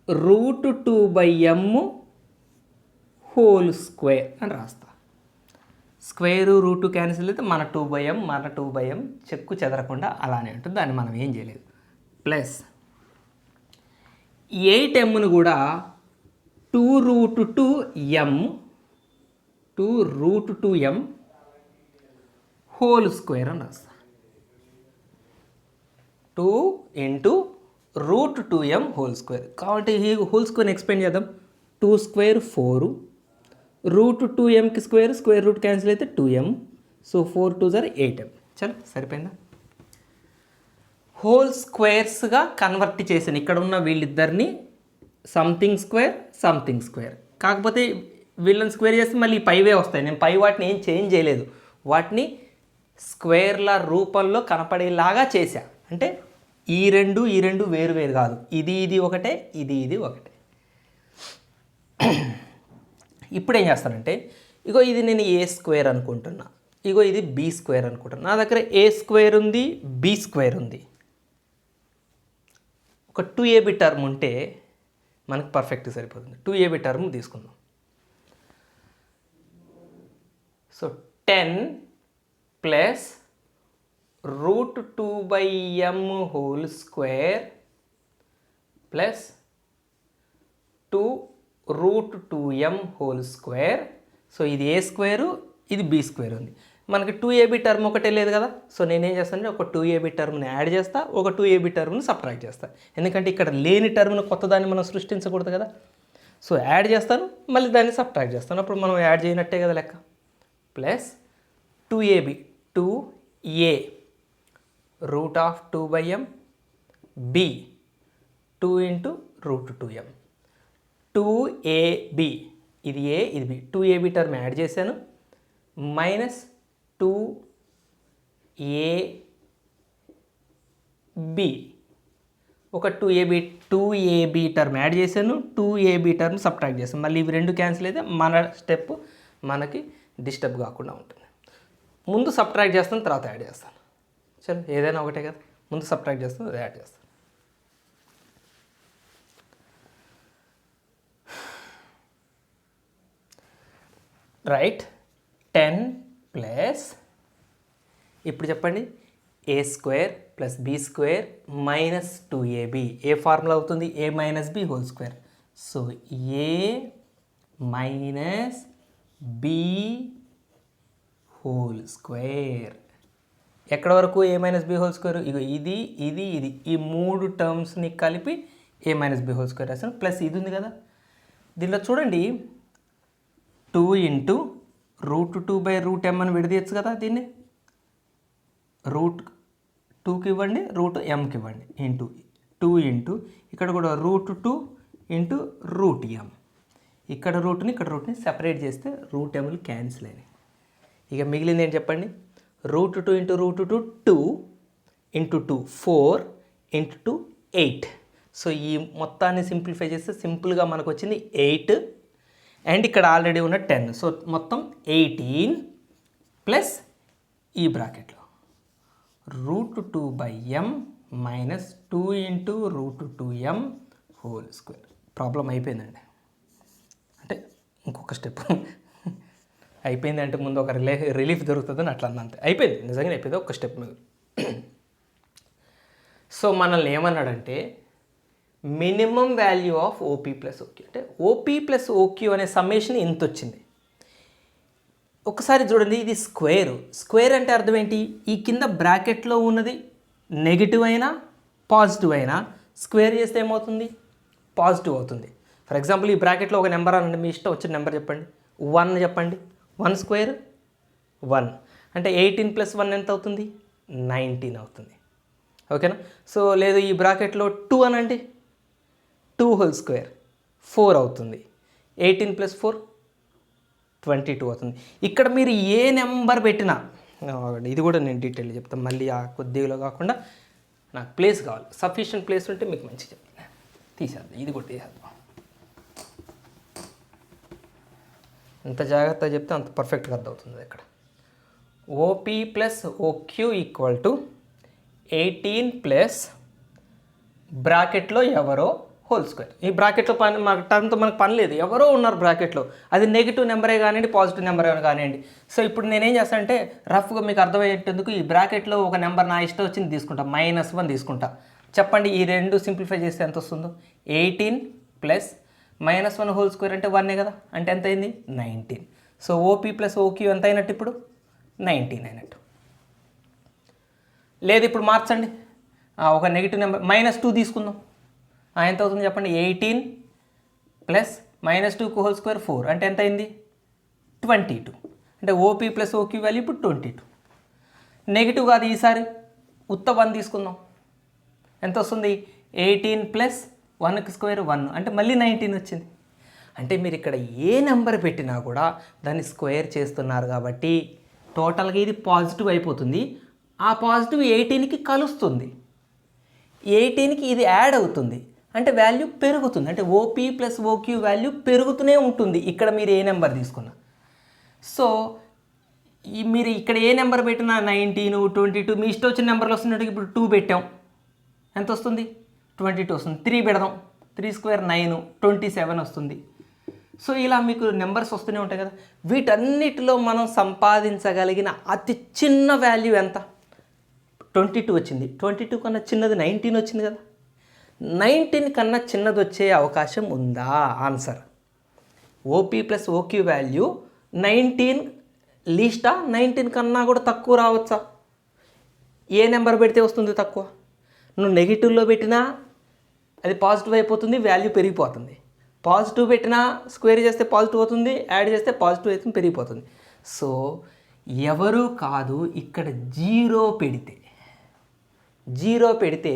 √2/m హోల్ స్క్వేర్ అని రాస్తా. స్క్వేరు రూటు క్యాన్సిల్ అయితే మన 2/m చెక్కు చెదరకుండా అలానే ఉంటుంది, దాన్ని మనం ఏం చేయలేదు. ప్లస్ 8mను కూడా 2√2m హోల్ స్క్వేర్ అని రాస్తా. 2 × √2m హోల్ స్క్వేర్. కాబట్టి ఈ హోల్ స్క్వేర్ని ఎక్స్ప్లెయిన్ చేద్దాం. 2 స్క్వేర్ 4, √2mకి స్క్వేర్ రూట్ క్యాన్సిల్ అయితే 2m. So 4 2 = 8m. చలో, సరిపోయిందా? హోల్ స్క్వేర్స్గా కన్వర్ట్ చేశాను. ఇక్కడ ఉన్న వీళ్ళిద్దరిని సంథింగ్ స్క్వేర్. కాకపోతే వీళ్ళని స్క్వేర్ చేస్తే మళ్ళీ పైవే వస్తాయి. నేను పై వాటిని ఏం చేంజ్ చేయలేదు, వాటిని స్క్వేర్ల రూపంలో కనపడేలాగా చేశా. అంటే ఈ రెండు వేరు కాదు, ఇది ఒకటే, ఇది ఒకటే. ఇప్పుడు ఏం చేస్తానంటే, ఇగో ఇది నేను a² అనుకుంటున్నా, ఇగో ఇది b² అనుకుంటున్నా. నా దగ్గర a² ఉంది, b² ఉంది. ఒక 2ab టర్మ్ ఉంటే మనకు పర్ఫెక్ట్ సరిపోతుంది. 2ab టర్మ్ తీసుకుందాం. So 10 plus √2/m whole square plus 2√2m whole square. So ఇది ఏ స్క్వేరు, ఇది బి స్క్వేర్ ఉంది. మనకి 2ab టర్మ్ ఒకటే లేదు కదా. సో నేనేం చేస్తానంటే ఒక 2ab టర్మ్ని యాడ్ చేస్తా, ఒక 2ab టర్మ్ని సబ్ట్రాక్ట్ చేస్తా. ఎందుకంటే ఇక్కడ లేని టర్మ్ను కొత్తదాన్ని మనం సృష్టించకూడదు కదా. సో యాడ్ చేస్తాను, మళ్ళీ దాన్ని సబ్ట్రాక్ట్ చేస్తాను. అప్పుడు మనం యాడ్ చేయనట్టే కదా లెక్క. Plus 2ab 2a √2/m b 2 × √2m 2ab ఇది ఏ ఇది బి. 2ab టర్మ్ యాడ్ చేశాను మైనస్ 2ab ఒక 2ab టర్మ్ యాడ్ చేశాను, 2ab టర్మ్ సబ్ట్రాక్ట్ చేశాను. మళ్ళీ ఇవి రెండు క్యాన్సిల్ అయితే మన స్టెప్ మనకి డిస్టర్బ్ కాకుండా ఉంటుంది. ముందు సబ్ట్రాక్ట్ చేస్తాను, తర్వాత యాడ్ చేస్తాను. చలో ఏదైనా ఒకటే కదా. ముందు సబ్ట్రాక్ట్ చేస్తాను, యాడ్ చేస్తాను. రైట్ 10 ప్లస్ ఇప్పుడు చెప్పండి a square plus b square minus 2ab. ఏ ఫార్ములా అవుతుంది? a minus b whole square. So a minus b whole square. ఎక్కడ వరకు a minus b whole square? ఇగో ఇది ఇది ఇది ఈ మూడు టర్మ్స్ని కలిపి a minus b whole square రాసాను. ప్లస్ ఇది ఉంది కదా, దీనిలో చూడండి 2 × √2/m అని విడదీయచ్చు కదా. దీన్ని √2కి ఇవ్వండి, √mకి ఇవ్వండి, ఇంటూ 2 × ఇక్కడ కూడా √2 × √m. ఇక్కడ రూట్ని ఇక్కడ రూట్ని సెపరేట్ చేస్తే √mలు క్యాన్సిల్ అయినాయి. ఇక మిగిలింది ఏంటి చెప్పండి? √2 × √2 2 × 2 4 × 2 8. సో ఈ మొత్తాన్ని సింప్లిఫై చేస్తే సింపుల్గా మనకు వచ్చింది 8 అండ్ ఇక్కడ ఆల్రెడీ ఉన్న 10. సో మొత్తం 18 ప్లస్ ఈ బ్రాకెట్లో √2/m minus 2 × √2m whole square. Problem అయిపోయిందండి. అంటే ఇంకొక స్టెప్ అయిపోయింది అంటే ముందు ఒక రిలీఫ్ దొరుకుతుందని అట్లా అంతే. అయిపోయింది, నిజంగానే అయిపోయింది. ఒక స్టెప్ మీద. సో మనల్ని ఏమన్నాడంటే minimum value of OP plus OQ అంటే ఓపీ ప్లస్ ఓక్యూ అనే సమ్మేషన్ ఇంత వచ్చింది. ఒకసారి చూడండి, ఇది స్క్వేర్. స్క్వేర్ అంటే అర్థం ఏంటి? ఈ కింద బ్రాకెట్లో ఉన్నది నెగిటివ్ అయినా పాజిటివ్ అయినా స్క్వేర్ చేస్తే ఏమవుతుంది? పాజిటివ్ అవుతుంది. ఫర్ ఎగ్జాంపుల్ ఈ బ్రాకెట్లో ఒక నెంబర్ అనండి, మీ ఇష్టం వచ్చిన నెంబర్ చెప్పండి. 1 చెప్పండి. 1 స్క్వేర్ 1 అంటే 18 + 1 ఎంత అవుతుంది? 19 అవుతుంది. ఓకేనా? సో లేదు ఈ బ్రాకెట్లో 2 అనండి, 2 హోల్ స్క్వేర్ 4 అవుతుంది. 18 + 4 22 అవుతుంది. ఇక్కడ మీరు ఏ నెంబర్ పెట్టినా, ఇది కూడా నేను డీటెయిల్ చెప్తాను మళ్ళీ ఆ కొద్దిగా కాకుండా, నాకు ప్లేస్ కావాలి. సఫిషియెంట్ ప్లేస్ ఉంటే మీకు మంచిగా చెప్తాను. తీసేద్దాం, ఇది కూడా తీసేద్దాం. ఎంత జాగ్రత్తగా చెప్తే అంత పర్ఫెక్ట్గా అర్థమవుతుంది. ఇక్కడ OP plus OQ equal to 18 plus బ్రాకెట్లో ఎవరో హోల్ స్క్వేర్. ఈ బ్రాకెట్లో పని మన టర్మ్తో మనకు పని లేదు, ఎవరో ఉన్నారు బ్రాకెట్లో. అది నెగిటివ్ నెంబరే కానివ్వండి, పాజిటివ్ నెంబరే కానివ్వండి. సో ఇప్పుడు నేనేం చేస్తానంటే రఫ్గా మీకు అర్థమయ్యేందుకు ఈ బ్రాకెట్లో ఒక నెంబర్ నా ఇష్టం వచ్చింది తీసుకుంటా, -1 తీసుకుంటా. చెప్పండి ఈ రెండు సింప్లిఫై చేస్తే ఎంత వస్తుందో? 18 ప్లస్ -1 హోల్ స్క్వేర్ అంటే 1 కదా, అంటే ఎంత అయింది? 19. సో ఓపీ ప్లస్ ఓక్యూ ఎంత అయినట్టు ఇప్పుడు? 19 అయినట్టు. లేదు ఇప్పుడు మార్చండి, ఒక నెగిటివ్ నెంబర్ -2 తీసుకుందాం. ఎంత అవుతుంది చెప్పండి? 18 ప్లస్ -2 హోల్ స్క్వేర్ 4 అంటే ఎంత అయింది? 22. అంటే ఓపీ ప్లస్ ఓక్యూ వాల్యూ ఇప్పుడు 22. నెగిటివ్ కాదు, ఈసారి ఉత్త 1 తీసుకుందాం. ఎంత వస్తుంది? 18 ప్లస్ 1కి స్క్వేర్ 1 అంటే మళ్ళీ 19 వచ్చింది. అంటే మీరు ఇక్కడ ఏ నెంబర్ పెట్టినా కూడా దాన్ని స్క్వేర్ చేస్తున్నారు కాబట్టి టోటల్గా ఇది పాజిటివ్ అయిపోతుంది. ఆ పాజిటివ్ 18కి కలుస్తుంది, 18కి ఇది యాడ్ అవుతుంది, అంటే వాల్యూ పెరుగుతుంది. అంటే ఓపీ ప్లస్ ఓక్యూ వాల్యూ పెరుగుతూనే ఉంటుంది ఇక్కడ మీరు ఏ నెంబర్ తీసుకున్నా. సో మీరు ఇక్కడ ఏ నెంబర్ పెట్టినా 19, 22 మీ ఇష్టం వచ్చిన నెంబర్లు వస్తున్నట్టు. ఇప్పుడు 2 పెట్టాం, ఎంత వస్తుంది? 22 వస్తుంది. 3 పెడదాం, 3 స్క్వేర్ 9, 27 వస్తుంది. సో ఇలా మీకు నెంబర్స్ వస్తూనే ఉంటాయి కదా. వీటన్నిటిలో మనం సంపాదించగలిగిన అతి చిన్న వాల్యూ ఎంత? 22 వచ్చింది. 22 కన్నా చిన్నది 19 వచ్చింది కదా. 19 కన్నా చిన్నది వచ్చే అవకాశం ఉందా? Answer OP plus OQ value 19 లీస్టా, 19 కన్నా కూడా తక్కువ రావచ్చా? ఏ నెంబర్ పెడితే వస్తుంది తక్కువ? నువ్వు నెగిటివ్లో పెట్టినా అది పాజిటివ్ అయిపోతుంది, వాల్యూ పెరిగిపోతుంది. పాజిటివ్ పెట్టినా స్క్వేర్ చేస్తే పాజిటివ్ అవుతుంది, యాడ్ చేస్తే పాజిటివ్ అవుతుంది, పెరిగిపోతుంది. సో ఎవరు కాదు, ఇక్కడ జీరో పెడితే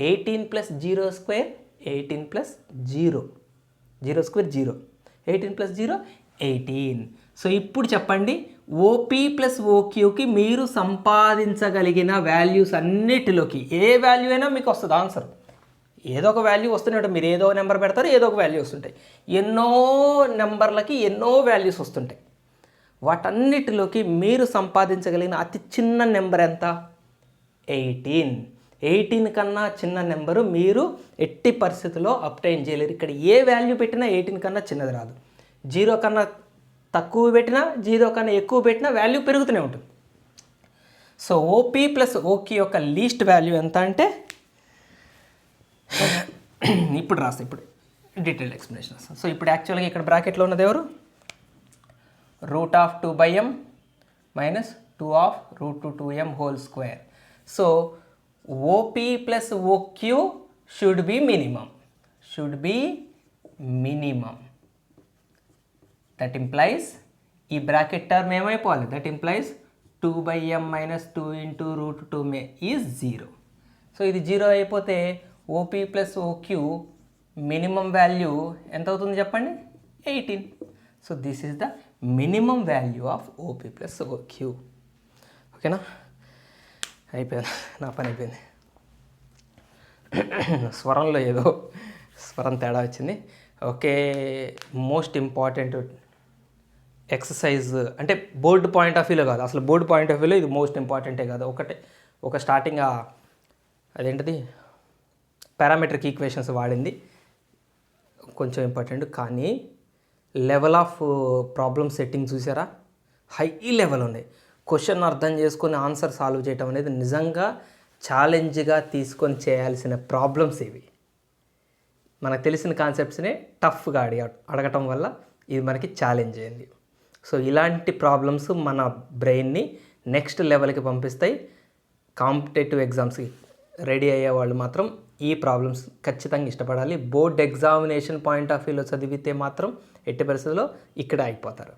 18 plus 0 square 18 plus 0 square 0, 18 plus 0 18. So ఇప్పుడు చెప్పండి, ఓపీ ప్లస్ ఓక్యూకి మీరు సంపాదించగలిగిన వాల్యూస్ అన్నిటిలోకి ఏ వాల్యూ అయినా మీకు వస్తుంది ఆన్సర్. ఏదో ఒక వాల్యూ వస్తూనే ఉంటుంది. మీరు ఏదో నెంబర్ పెడతారు, ఏదో ఒక వాల్యూ వస్తుంటాయి. ఎన్నో నెంబర్లకి ఎన్నో వాల్యూస్ వస్తుంటాయి. వాటన్నిటిలోకి మీరు సంపాదించగలిగిన అతి చిన్న నెంబర్ ఎంత? 18 కన్నా చిన్న నెంబరు మీరు ఎట్టి పరిస్థితుల్లో అబ్టైన్ చేయలేరు. ఇక్కడ ఏ వాల్యూ పెట్టినా 18 కన్నా చిన్నది రాదు. 0 కన్నా తక్కువ పెట్టినా, 0 కన్నా ఎక్కువ పెట్టినా వాల్యూ పెరుగుతూనే ఉంటుంది. సో ఓపీ ప్లస్ ఓక్యూ యొక్క లీస్ట్ వాల్యూ ఎంత అంటే ఇప్పుడు రాస్తా, ఇప్పుడు డీటెయిల్ ఎక్స్ప్లెనేషన్ వస్తాను. సో ఇప్పుడు యాక్చువల్గా ఇక్కడ బ్రాకెట్లో ఉన్నది ఎవరు? √2/m minus 2/√2m whole square. So OP plus OQ should be minimum. That implies ఈ బ్రాకెట్ టర్మ్ ఏమైపోవాలి? That implies 2/m minus 2 into √2 is 0. So ఇది 0 అయిపోతే OP plus OQ minimum value ఎంత అవుతుంది చెప్పండి? 18. So this is the minimum value of OP plus OQ. ఓకేనా? అయిపోయింది, నా పని అయిపోయింది. స్వరంలో ఏదో స్వరం తేడా వచ్చింది. ఓకే, మోస్ట్ ఇంపార్టెంట్ ఎక్సర్సైజ్ అంటే బోర్డు పాయింట్ ఆఫ్ వ్యూలో కాదు, అసలు బోర్డు పాయింట్ ఆఫ్ వ్యూలో ఇది మోస్ట్ ఇంపార్టెంటే కాదు. ఒక స్టార్టింగ్ అదేంటిది పారామెట్రిక్ ఈక్వేషన్స్ వాడింది కొంచెం ఇంపార్టెంట్. కానీ లెవెల్ ఆఫ్ ప్రాబ్లమ్ సెట్టింగ్ చూసారా? హై లెవెల్ ఉన్నాయి. క్వశ్చన్ అర్థం చేసుకొని ఆన్సర్ సాల్వ్ చేయటం అనేది నిజంగా ఛాలెంజ్గా తీసుకొని చేయాల్సిన ప్రాబ్లమ్స్ ఇవి. మనకు తెలిసిన కాన్సెప్ట్స్నే టఫ్గా అడగటం వల్ల ఇది మనకి ఛాలెంజ్ అయింది. సో ఇలాంటి ప్రాబ్లమ్స్ మన బ్రెయిన్ని నెక్స్ట్ లెవెల్కి పంపిస్తాయి. కాంపిటేటివ్ ఎగ్జామ్స్కి రెడీ అయ్యే వాళ్ళు మాత్రం ఈ ప్రాబ్లమ్స్ ఖచ్చితంగా ఇష్టపడాలి. బోర్డ్ ఎగ్జామినేషన్ పాయింట్ ఆఫ్ వ్యూలో చదివితే మాత్రం ఎట్టి పరిస్థితుల్లో ఇక్కడ అయిపోతారు.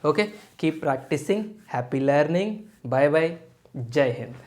Okay, keep practising. Happy learning. Bye bye. Jai Hind.